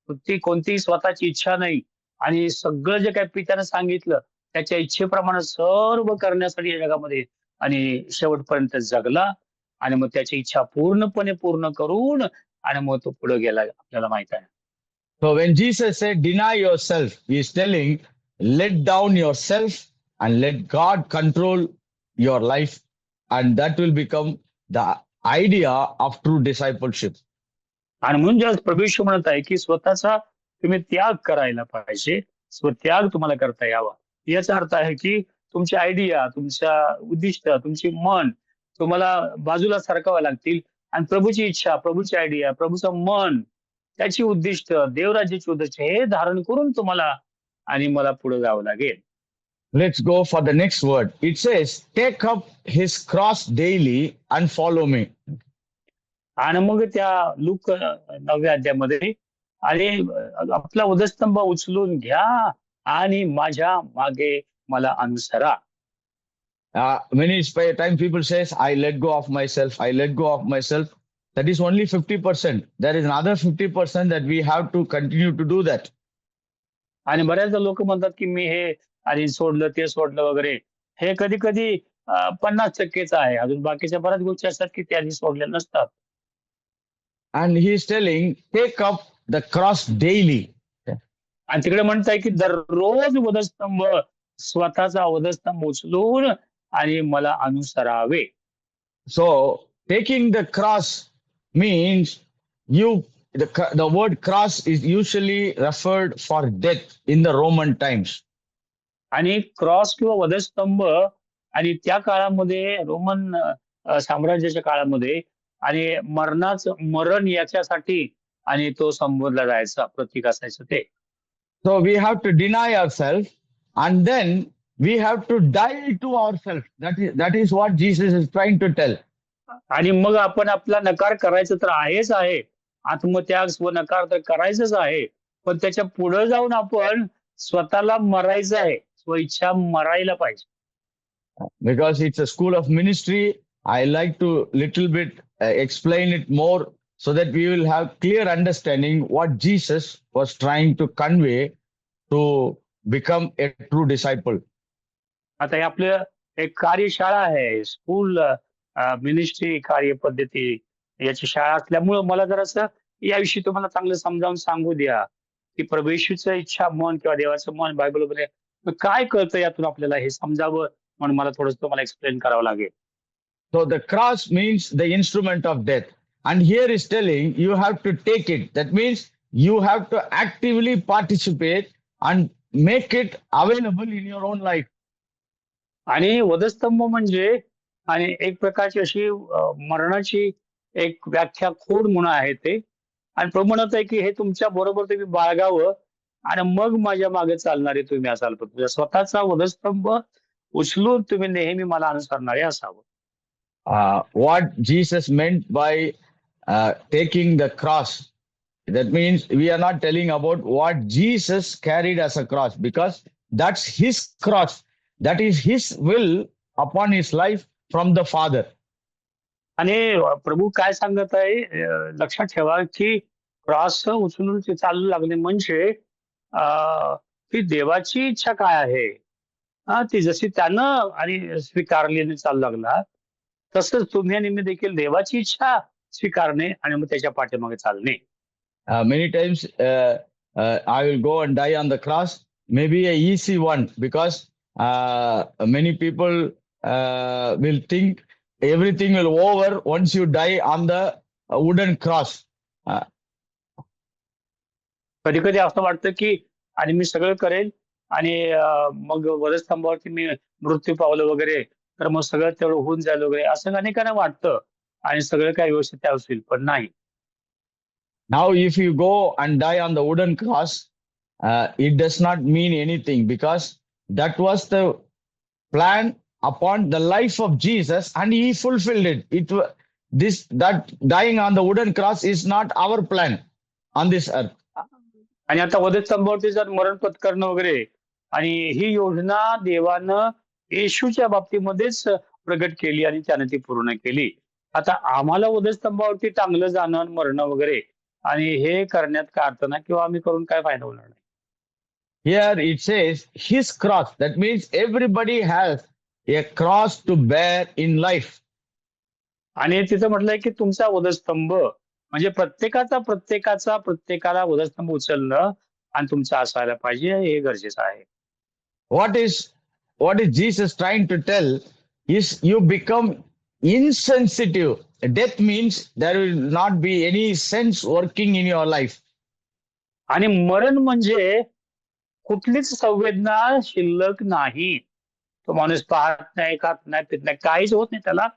S2: ती कोणतीही स्वतःची इच्छा नाही आणि सगळं जे काही पित्यानं सांगितलं त्याच्या इच्छेप्रमाणे सर्व करण्यासाठी या जगामध्ये आणि शेवटपर्यंत जगला आणि मग त्याची इच्छा पूर्णपणे पूर्ण करून आणि मग तो पुढे गेला आपल्याला माहित आहे.
S1: So when Jesus said, deny yourself, he is telling, let down yourself and let God control your life. And that will become the idea of true discipleship.
S2: आणि म्हणून जेव्हा प्रभू येशू म्हणत आहे की स्वतःचा तुम्ही त्याग करायला पाहिजे, स्वत्याग तुम्हाला करता यावा. याचा अर्थ आहे की तुमची आयडिया, तुमच्या उद्दिष्ट, तुमची मन तुम्हाला बाजूला सरकावं लागतील आणि प्रभूची इच्छा, प्रभूची आयडिया, प्रभूचं मन, त्याची उद्दिष्ट, देवराज्याची उद्दिष्ट हे धारण करून तुम्हाला आणि मला पुढे जावं लागेल.
S1: Let's go for the next word. It says, take up his cross daily and follow me.
S2: आणि मग त्या लूक 9व्या अध्यायामध्ये आणि आपला वधस्तंभ उचलून घ्या आणि माझ्या मागे मला अनुसरा.
S1: Many time people says, I let go of myself, I let go of myself. That is only 50%. There is another 50% that we have to continue to do that.
S2: आणि बऱ्याचदा लोक म्हणतात की मी हे आणि सोडलं ते सोडलं वगैरे. हे कधी कधी 50%च आहे. अजून बाकीच्या बऱ्याच गोष्टी असतात की त्या आधी सोडल्या नसतात.
S1: And he is telling, take up the cross daily.
S2: आणि तिकडे म्हणताय की दररोज वधस्तंभ, स्वतःचा वधस्तंभ उचलून आणि मला अनुसरावे.
S1: So taking the cross means the word cross is usually referred for death in the Roman times.
S2: आणि क्रॉस किंवा वधस्तंभ आणि त्या काळामध्ये रोमन साम्राज्याच्या काळामध्ये आणि मरण याच्यासाठी आणि तो संबोधला जायचा, प्रतीक असायचं ते.
S1: So we have to deny ourselves and then we have to die to ourselves. That is what Jesus is trying to tell.
S2: आणि मग आपण आपला नकार करायचं तर आहेच आहे, आत्मत्याग स्वनकार तर करायचंच आहे, पण त्याच्या पुढे जाऊन आपण स्वतःला मरायचं आहे, स्वइच्छा मरायला पाहिजे.
S1: Because it's a school of ministry, I like to little bit explain it more so that we will have clear understanding what Jesus was trying to convey to become a true disciple.
S2: आता हे आपलं एक कार्यशाळा आहे, school ministry कार्यपद्धती याची शाळा असल्यामुळं मला जरासं याविषयी तुम्हाला चांगलं समजावून सांगू द्या की प्रभू येशूचं इच्छा मन किंवा देवाचं मन बायबलमध्ये काय कळतं यातून आपल्याला हे समजावं म्हणून मला थोडंसं तुम्हाला एक्सप्लेन करावं लागेल.
S1: So the cross means the instrument of death. And here is telling you have to take it. That means you have to actively participate and make it available in your own life.
S2: आणि वधस्तंभ म्हणजे आणि एक प्रकारची अशी मरणाची एक व्याख्या खोड म्हणून आहे ते. आणि प्रभू म्हणत आहे की हे तुमच्या बरोबर तुम्ही बाळगावं आणि मग माझ्या मागे चालणारे तुम्ही असाल. पण तुझ्या स्वतःचा वधस्तंभ उचलून तुम्ही नेहमी मला अनुसरणारे असावं.
S1: What Jesus meant by taking the cross, that means we are not telling about what Jesus carried as a cross, because that's his cross. That is his will upon his life from the Father.
S2: आणि प्रभू काय सांगत आहे लक्षात ठेवा की cross उचलून ते चालू लागणे म्हणजे ती देवाची इच्छा काय आहे, ती जशी त्यानं आणि स्वीकारली चालू लागला तसंच तुम्ही आणि मी देखील देवाची इच्छा स्वीकारणे आणि मग त्याच्या पाठीमागे चालणे.
S1: Many times I will go and die on the cross, maybe a easy one, because many people will think everything will over once you die on the wooden cross.
S2: कधी कधी असं वाटतं की आणि मी सगळं करेल आणि मग वधस्तंभावरती मी मृत्यू पावलं वगैरे तर मग सगळं तेवढं होऊन जाईल वगैरे असं अनेकांना वाटतं आणि सगळं काही व्यवस्थित त्या होईल, पण नाही.
S1: Now if you go and die on the wooden cross, it does not mean anything, because that was the plan upon the life of Jesus and he fulfilled it. That dying on the wooden cross is not our plan on this earth.
S2: आणि आता वधस्तंभावरती जर मरण पत्करणं वगैरे आणि ही योजना देवानं येशूच्या बाबतीमध्येच प्रगट केली आणि त्याने ती पूर्ण केली. आता आम्हाला वधस्तंभावरती टांगलं जाणं, मरणं वगैरे आणि हे करण्यात काय अर्थ नाही किंवा आम्ही करून काय फायदा होणार नाही.
S1: here it says his cross. That means everybody has a cross to bear in life.
S2: आणि तिथं म्हटलंय की तुमचा वधस्तंभ म्हणजे प्रत्येकाला वधस्तंभ उचलणं आणि तुमचं असायला पाहिजे, हे गरजेचं आहे.
S1: What is Jesus trying to tell is you become insensitive. Death means there will not be any sense working in your life.
S2: आणि मरण म्हणजे कुठलीच संवेदना शिल्लक नाही. तो माणूस पाहत नाही, खात नाही, पित नाही, काहीच होत नाही त्याला.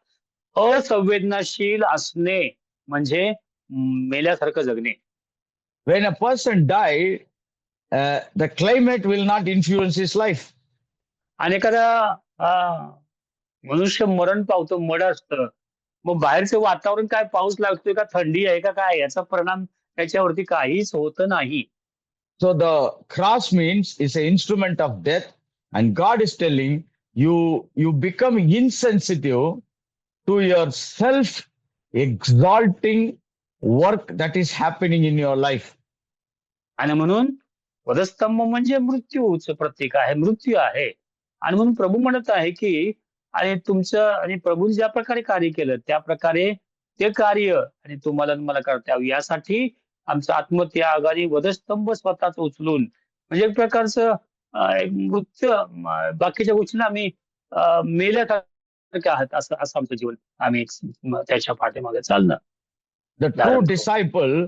S2: असंवेदनाशील असणे म्हणजे मेल्यासारखं जगणे.
S1: When a person died, the climate will not influence his life.
S2: आणि एखादा मनुष्य मरण पावतो, मड असतं, मग बाहेरचं वातावरण काय, पाऊस लागतोय का, थंडी आहे का, काय, याचा परिणाम त्याच्यावरती काहीच होत नाही.
S1: So the cross means is an instrument of death, and God is telling you become insensitive to your self-exalting work that is happening in your life.
S2: आणि म्हणून वधस्तंभ म्हणजे मृत्यूचं प्रतीक आहे, मृत्यू आहे. आणि म्हणून प्रभू म्हणत आहे की आणि तुमचं आणि प्रभूने ज्या प्रकारे कार्य केलं त्या प्रकारे ते कार्य आणि तुम्हाला मला करता यावं यासाठी आमचा आत्मत्याग आणि वधस्तंभ स्वतःच उचलून म्हणजे एक प्रकारचं एक मृत्यू बाकीच्या गोष्टींना आम्ही मेल्यासारखे आहात असं असं आमचं जीवन आम्ही त्याच्या पाठीमागे चालणं.
S1: The true disciple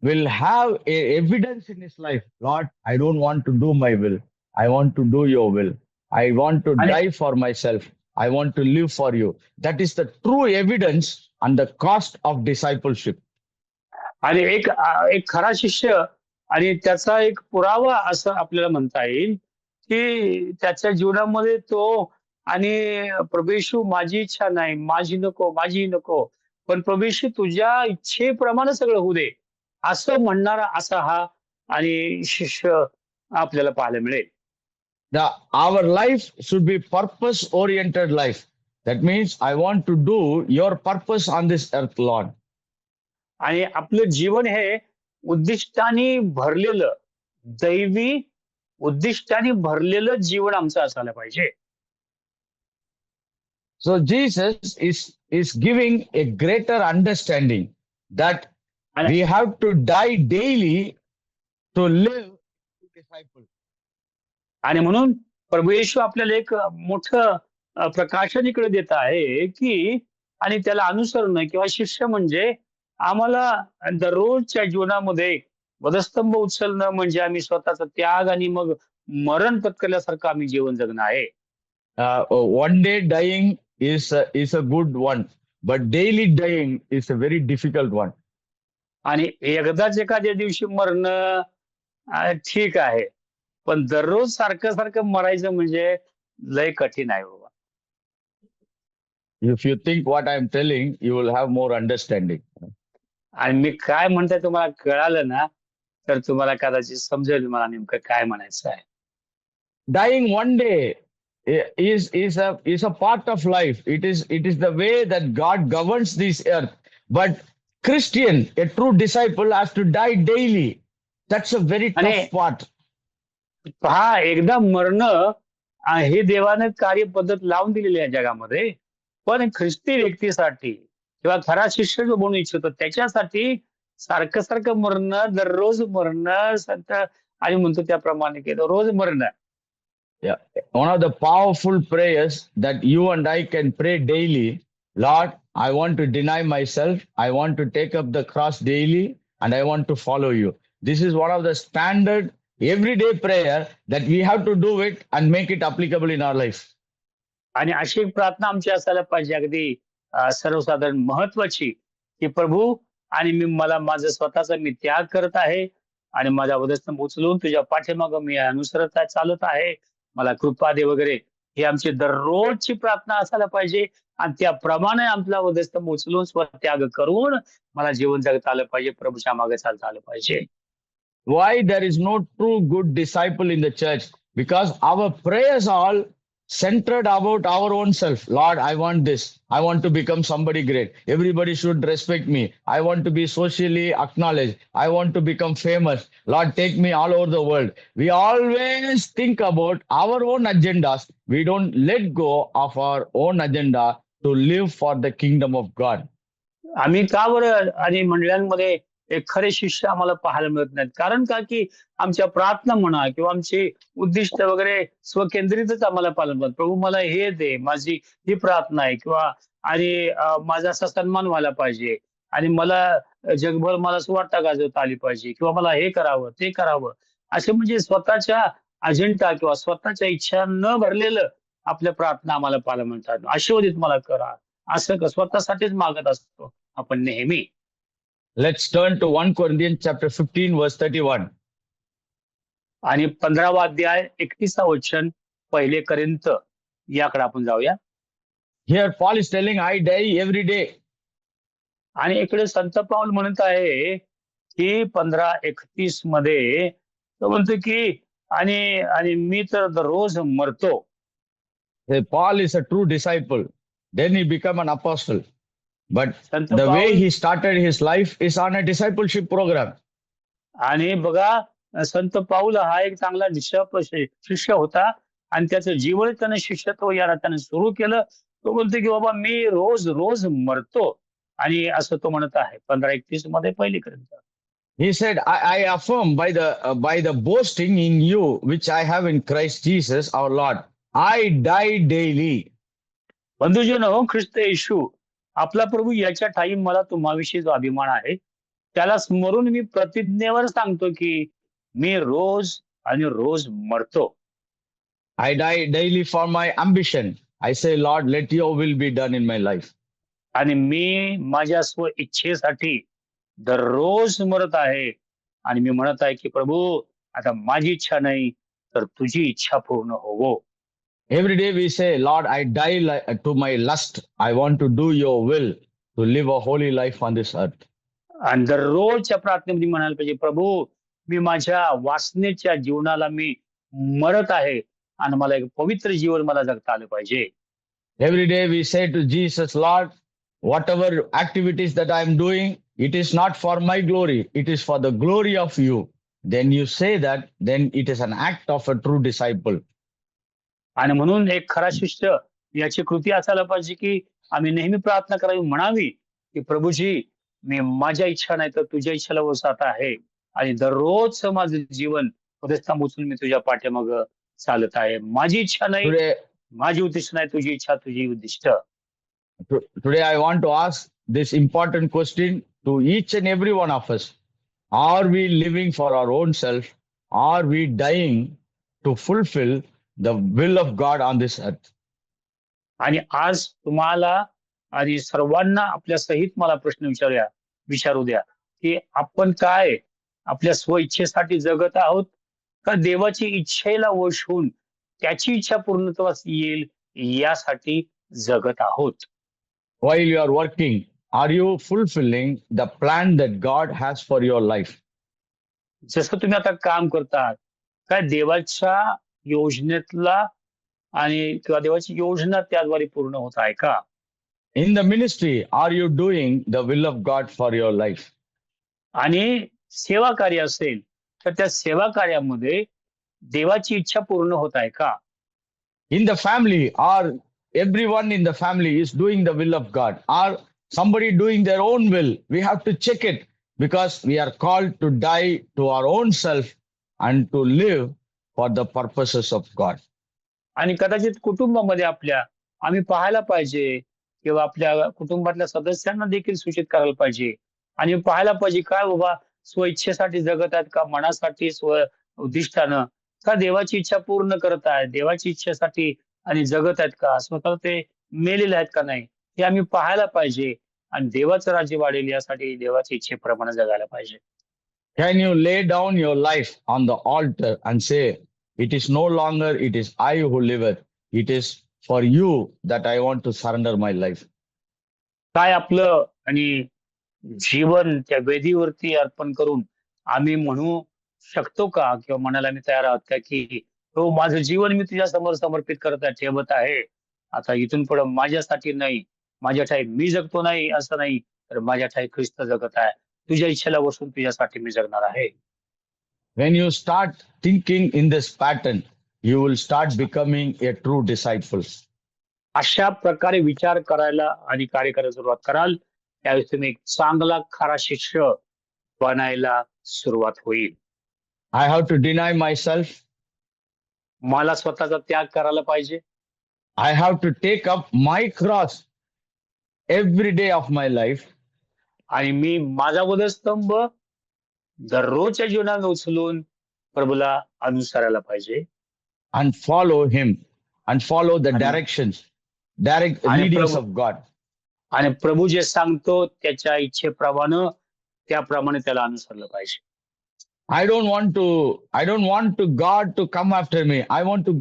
S1: will have a evidence in his life. Lord, I don't want to do my will. I want to do your will. I want to die for myself. I want to live for you. That is the true evidence and the cost of discipleship.
S2: आणि एक खरा शिष्य आणि त्याचा एक पुरावा असं आपल्याला म्हणता येईल की त्याच्या जीवनामध्ये तो आणि प्रभू येशू माझी इच्छा नाही, माझी नको, पण प्रभू येशू तुझ्या इच्छेप्रमाणे सगळं होऊ दे असं म्हणणारा असा हा आणि शिष्य आपल्याला पाहायला मिळेल.
S1: Our life should be purpose oriented life. That means I want to do your purpose on this earth, Lord.
S2: आणि आपलं जीवन हे उद्दिष्टाने भरलेलं दैवी उद्दिष्टाने भरलेलं जीवन आमचं असायला पाहिजे.
S1: So Jesus is giving a greater understanding that we have to die daily to live disciple.
S2: आणि म्हणून प्रभू येशू आपल्याला एक मोठं प्रकाशन इकडे देत आहे की आणि त्याला अनुसरणं किंवा शिष्य म्हणजे आम्हाला दररोजच्या जीवनामध्ये वधस्तंभ उचलणं म्हणजे आम्ही स्वतःचा त्याग आणि मग मरण पत्करल्यासारखं आम्ही जीवन जगणं आहे.
S1: One day dying is a good one, but daily dying is a very difficult one.
S2: आणि एकदाच एखाद्या दिवशी मरणं ठीक आहे, पण दररोज सारखं मरायचं म्हणजे लय कठीण आहे बाबा.
S1: If you think what I am telling, you will have more understanding.
S2: आणि मी काय म्हणतोय तुम्हाला कळालं ना तर तुम्हाला कदाचित समजेल मला नेमकं काय म्हणायचं आहे.
S1: Dying one day is a part of life. It is the way that God governs this earth. But Christian, a true disciple, has to die daily. That's a very tough part.
S2: पहा, एकदा मरणं हे देवाने कार्यपद्धत लावून दिलेली आहे जगामध्ये, पण ख्रिस्ती व्यक्तीसाठी किंवा खरा शिष्य जो बनू इच्छितो त्याच्यासाठी सारखं मरणं, दररोज मरणं, संत आणि म्हणतो त्याप्रमाणे केलं रोज मरणं.
S1: Yeah, one of the powerful prayers that you and I can pray daily, Lord, I want to deny myself, I want to take up the cross daily, and I want to follow you. This is one of the standard everyday prayer that we have to do it and make it applicable in our life.
S2: आणि अशी एक प्रार्थना आमची असायला पाहिजे अगदी सर्वसाधारण महत्वाची की प्रभू आणि मला माझं स्वतःचा मी त्याग करत आहे आणि माझा वधस्तंभ उचलून तुझ्या पाठीमागं मी अनुसरत आहे, चालत आहे, मला कृपा दे वगैरे. ही आमची दररोजची प्रार्थना असायला पाहिजे आणि त्याप्रमाणे आपला वधस्तंभ उचलून स्वत्याग करून मला जीवन जगता आलं पाहिजे, प्रभूच्या मागे चालता आलं पाहिजे.
S1: Why there is no true good disciple in the church? Because our prayers all centered about our own self. Lord, I want this. I want to become somebody great. Everybody should respect me. I want to be socially acknowledged. I want to become famous. Lord, take me all over the world. We always think about our own agendas. We don't let go of our own agenda to live for the kingdom of God.
S2: आम्ही का बरं आणि मंडळांमध्ये एक खरे शिष्य आम्हाला पाहायला मिळत नाहीत? कारण का की आमच्या प्रार्थना म्हणा किंवा आमची उद्दिष्ट वगैरे स्वकेंद्रितच आम्हाला पालन करतात. प्रभू मला हे दे, माझी ही प्रार्थना आहे किंवा आणि माझा असा सन्मान व्हायला पाहिजे आणि मला जगभर मला सुवार्ता गाजवता आली पाहिजे किंवा मला हे करावं, ते करावं. असे म्हणजे स्वतःच्या अजेंडा किंवा स्वतःच्या इच्छा न भरलेलं आपल्या प्रार्थना आम्हाला पाहायला म्हणतात. आशीर्वादित मला करा. असं स्वतःसाठीच मागत असतो आपण नेहमी.
S1: Let's turn to 1 Corinthians chapter 15 verse 31.
S2: आणि 15वा अध्याय 31 वचन पहिले करिंथ याकडे आपण जाऊया.
S1: Here Paul is telling, I die every day.
S2: आणि इकडे संत पाऊल म्हणत आहे की 15:31 मध्ये तो म्हणतो की आणि आणि मी तर दररोज मरतो.
S1: Paul is a true disciple. Then he became an apostle. But
S2: Sant
S1: the way
S2: पाऊल
S1: he started his life is on a discipleship program.
S2: आणि बघा संत पाऊल हा एक चांगला शिष्य होता आणि त्याचं जीवन त्याने शिष्यत्व याला त्याने सुरू केलं. तो म्हणतो की बाबा मी रोज रोज मरतो आणि असं तो म्हणत आहे 15:31 मध्ये पहिली Corinth.
S1: He said, I affirm by the boasting in you which I have in Christ Jesus our Lord, I die daily.
S2: बंधुजनो, ख्रिस्त येशू आपला प्रभू याच्या ठाई मला तुम्हाविषयी जो अभिमान आहे त्याला स्मरून मी प्रतिज्ञेवर सांगतो की मी रोज आणि रोज मरतो.
S1: I die daily for my ambition. I say, Lord, let your will be done in my life.
S2: आणि मी माझ्या स्व इच्छेसाठी दररोज मरत आहे आणि मी म्हणत आहे की प्रभू आता माझी इच्छा नाही तर तुझी इच्छा पूर्ण होवो.
S1: Every day we say, Lord, I die to my lust. I want to do your will, to live a holy life on this earth.
S2: आणि दररोजच्या प्रार्थनेमध्ये म्हणायला पाहिजे प्रभू मी माझ्या वासनेच्या जीवनाला मी मरत आहे आणि मला एक पवित्र जीवन मला जगता आलं पाहिजे.
S1: Every day we say to Jesus, Lord, whatever activities that I am doing, it is not for my glory, it is for the glory of you. Then you say that, then it is an act of a true disciple.
S2: आणि म्हणून एक खरा शिष्य याची कृती असायला पाहिजे की आम्ही नेहमी प्रार्थना करावी म्हणावी की प्रभूजी मी माझ्या इच्छा नाही तर तुझ्या इच्छेला वसात आहे आणि दररोजचं माझं जीवन हृदयस्थान उचलून मी तुझ्या पाठीमाग चालत आहे. माझी इच्छा नाही,
S1: Today,
S2: माझी उद्दिष्ट नाही, तुझी इच्छा तुझी उद्दिष्ट.
S1: today I want to ask this important question to each and every one of us. Are we living for our own self? Are we dying to fulfill the will of God on this earth?
S2: आणि आज तुम्हाला आणि सर्वांना आपल्या सहित मला प्रश्न विचारू द्या की आपण काय आपल्या स्व इच्छेसाठी जगत आहोत का देवाची इच्छेला वश होऊन त्याची इच्छा पूर्णत्वास येईल यासाठी जगत आहोत.
S1: While you are working, are you fulfilling the plan that God has for your life?
S2: जसं तुम्ही आता काम करतात काय देवाच्या योजनेतला आणि किंवा देवाची योजना त्याद्वारे पूर्ण होत आहे का?
S1: In the ministry, are you doing the will of God for your life?
S2: आणि सेवा कार्य असेल तर त्या सेवा कार्यामध्ये देवाची इच्छा पूर्ण होत आहे का?
S1: In the family, are everyone in the family is doing the will of God? Are somebody doing their own will? We have to check it because we are called to die to our own self and to live for the purposes of God.
S2: आणि कदाचित कुटुंबामध्ये आपल्या आम्ही पाहायला पाहिजे किंवा आपल्या कुटुंबातल्या सदस्यांना देखील सूचित करायला पाहिजे आणि पाहायला पाहिजे काय बाबा स्वइच्छेसाठी जगत आहेत का मनासाठी स्व उद्दिष्टानं का देवाची इच्छा पूर्ण करत आहेत देवाची इच्छेसाठी आणि जगत आहेत का स्वतः ते मेलेले आहेत का नाही हे आम्ही पाहायला पाहिजे आणि देवाचं राज्य वाढेल यासाठी देवाच्या इच्छेप्रमाणे जगायला पाहिजे.
S1: Can you lay down your life on the altar and say, it is no longer, it is I who liveth. It is for you that I want to surrender my life.
S2: काय आपलं आणि जीवन त्या वेदीवरती अर्पण करून आम्ही म्हणू शकतो का किंवा म्हणायला मी तयार आहोत का की तो माझं जीवन मी तुझ्या समोर समर्पित ठेवत आहे. आता इथून पुढे माझ्यासाठी नाही, माझ्या ठाई मी जगतो नाही असं नाही, तर माझ्या ठाई ख्रिस्त जगत आहे. तुझ्या इच्छेला बसून तुझ्यासाठी मी जगणार आहे.
S1: When you start thinking in this pattern, you will start becoming a true disciple.
S2: अशा प्रकारे विचार करायला आणि कार्य करायला सुरुवात कराल, त्यावेळेस तुम्ही एक चांगला खरा शिष्य बनायला सुरुवात होईल.
S1: I have to deny myself.
S2: मला स्वतःचा त्याग करायला पाहिजे.
S1: I have to take up my cross every day of my life.
S2: आणि मी माझा वधस्तंभ दररोजच्या जीवनात उचलून प्रभूला अनुसरायला पाहिजे.
S1: And follow him and follow the
S2: आणि-
S1: direct
S2: आणि
S1: leadings
S2: प्रभू-
S1: of God.
S2: आणि प्रभू जे सांगतो त्याच्या इच्छेप्रमाणे त्याप्रमाणे त्याला अनुसरलं पाहिजे.
S1: I don't want to God to come after me. I want to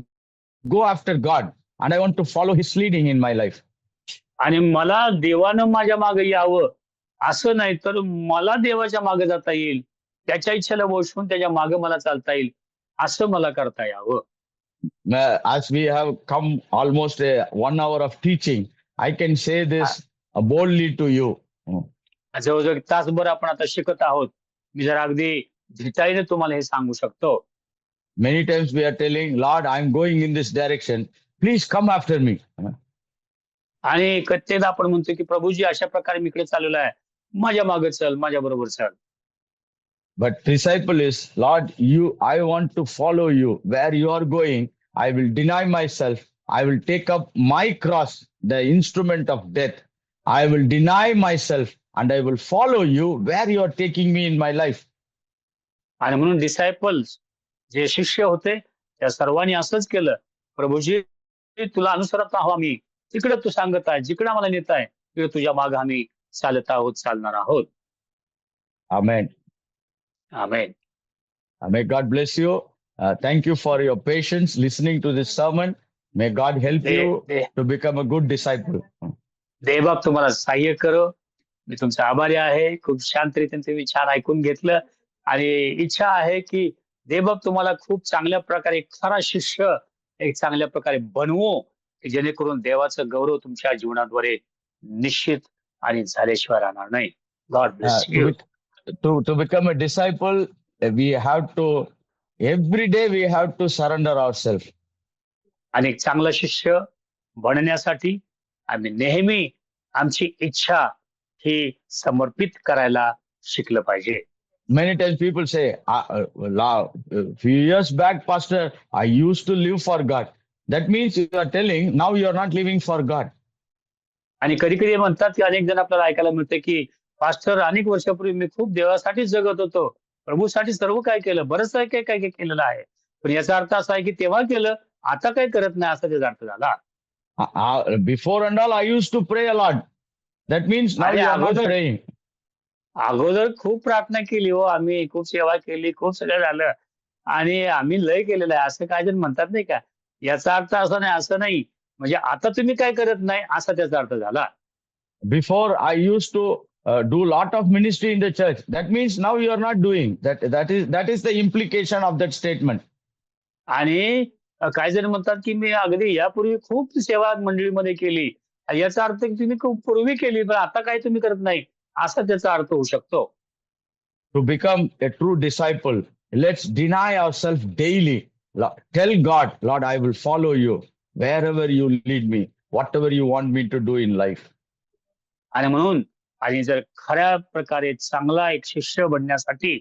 S1: go after God and I want to follow his leading in my life.
S2: आणि मला देवानं माझ्या मागे यावं असं नाही, तर मला देवाच्या मागे जाता येईल, त्याच्या इच्छेला बसून त्याच्या मागे मला चालता येईल, असं मला करता यावं.
S1: As we have come almost 1 hour of teaching, I can say this boldly to you.
S2: जवळजवळ 1 तासभर आपण आता शिकत आहोत. मी जर अगदी धीटाईने तुम्हाला हे सांगू शकतो.
S1: Many times we are telling, Lord, I'm going in this direction. Please come after me.
S2: आणि कधीदा आपण म्हणतो की प्रभूजी अशा प्रकारे मी इकडे चाललेलो आहे, माझ्या मागे चल, माझ्या बरोबर चल.
S1: But disciple is, Lord, I want to follow you. Where you are going, I will deny myself. I will take up my cross, the instrument of death. I will deny myself and I will follow you where you are taking me in my life.
S2: आणि म्हणून डिसायपल्स जे शिष्य होते त्या सर्वांनी असंच केलं. प्रभूजी तुला अनुसरत आहोत आम्ही, तिकडे तू सांगत आहे, जिकडे आम्हाला नेत आहे तिकडे तुझ्या मागे आम्ही चालत आहोत, चालणार आहोत.
S1: Amen.
S2: Amen.
S1: May God bless you. Thank you for your patience listening to this sermon. May God help you to become a good disciple.
S2: देवबाप तुम्हाला सहाय्य करो. मी तुमचा आभारी आहे. खूप शांतरीतीने तुम्ही छान ऐकून घेतलं आणि इच्छा आहे की देवबाप तुम्हाला खूप चांगल्या प्रकारे एक खरा शिष्य एक चांगल्या प्रकारे बनवो, की जेणेकरून देवाचं गौरव तुमच्या जीवनाद्वारे निश्चित आणि झाल्याशिवाय राहणार नाही. God bless you.
S1: To become a disciple, we have to, every day we have to surrender ourselves.
S2: आणि एक चांगला शिष्य बनण्यासाठी आम्ही नेहमी आमची इच्छा ही समर्पित करायला शिकलं पाहिजे.
S1: Many times people say, few years back, Pastor, I used to live for God. That means you are telling now you are not living for God.
S2: आणि कधी कधी म्हणतात की अनेक जण आपल्याला ऐकायला मिळते की पास्टर अनेक वर्षापूर्वी मी खूप देवासाठीच जगत होतो, प्रभूसाठी सर्व काय केलं, बरंच काय काय काय केलेलं आहे, पण याचा अर्थ असा आहे की तेव्हा केलं आता काय करत नाही असा त्याचा अर्थ झाला.
S1: Before and all, I used to pray a lot. That means now you are not praying.
S2: अगोदर खूप प्रार्थना केली हो आम्ही, खूप सेवा केली, खूप सगळं झालं आणि आम्ही लय केलेलं आहे असं काय जण म्हणतात नाही का, याचा अर्थ असा नाही असं नाही, म्हणजे आता तुम्ही काय करत नाही असा त्याचा अर्थ झाला.
S1: Before I used to do lot of ministry in the church. That means now you are not doing. That is the implication of that statement.
S2: आणि काही जण म्हणतात की मी अगदी यापूर्वी खूप सेवा मंडळीमध्ये केली, याचा अर्थ की तुम्ही खूप पूर्वी केली पण आता काय तुम्ही करत नाही असा त्याचा अर्थ होऊ शकतो.
S1: To become a true disciple, let's deny ourselves daily. Tell God, Lord, I will follow you wherever you lead me, whatever you want me to do in life.
S2: आणि म्हणून आणि जर खऱ्या प्रकारे चांगला एक शिष्य बनण्यासाठी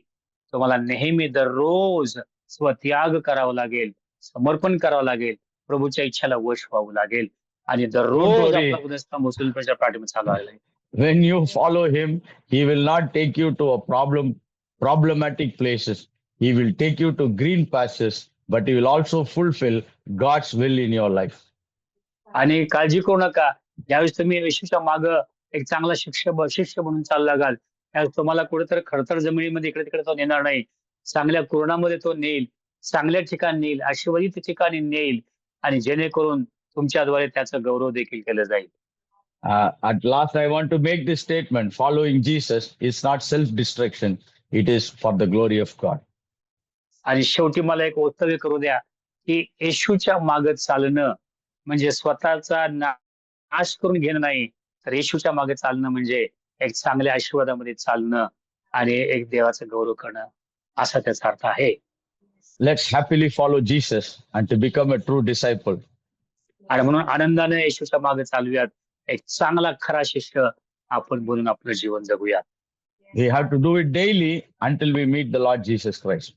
S2: तुम्हाला नेहमी दररोज स्वत्याग करावा लागेल, समर्पण करावं लागेल, प्रभूच्या इच्छेला वश व्हावं लागेल आणि दररोज आपला गुणस्तंभ उचलून त्याच्या पाठीमागे चालायला लागेल.
S1: When you follow him, he will not take you to a problematic places. He will take you to green pastures, but he will also fulfill God's will in your life.
S2: आणि काळजी करू नका, ज्यावेळेस तुम्ही येशूच्या मागं एक चांगला शिष्य म्हणून चालला लागाल, त्यावेळेस तुम्हाला कुठेतरी खडतर जमिनीमध्ये इकडे तिकडे तो नेणार नाही, चांगल्या कुरणामध्ये तो नेईल, चांगल्या ठिकाणी नेईल, आशीर्वादित ठिकाणी नेईल आणि जेणेकरून तुमच्याद्वारे त्याचं गौरव देखील केलं जाईल.
S1: At last, I want to make this statement: following Jesus is not self-destruction; it is for the glory of God.
S2: आणि शेवटी मला एक वक्तव्य करू द्या की येशूच्या मागे चालणं म्हणजे स्वतःचा नाश करून घेणं नाही, तर येशूच्या मागे चालणं म्हणजे एक चांगल्या आशीर्वादामध्ये चालणं आणि एक देवाचा गौरव करणं, असा त्याचा अर्थ आहे.
S1: Let's happily follow Jesus and to become a true disciple.
S2: आणि म्हणून आनंदाने येशूच्या मागे चालूयात. एक चांगला खरा शिष्य आपण बनून आपलं जीवन जगूयात.
S1: We have to do it daily until we meet the Lord Jesus Christ.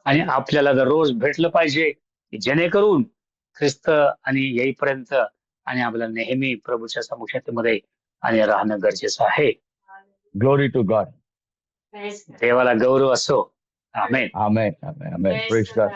S2: आणि आपल्याला दररोज भेटलं पाहिजे, की जेणेकरून ख्रिस्त आणि येईपर्यंत आणि आपल्याला नेहमी प्रभूच्या समुखतेमध्ये आणि राहणं गरजेचं आहे.
S1: Glory to God.
S2: देवाला गौरव असो. आमेन.
S1: Amen. Amen. Amen. Praise God.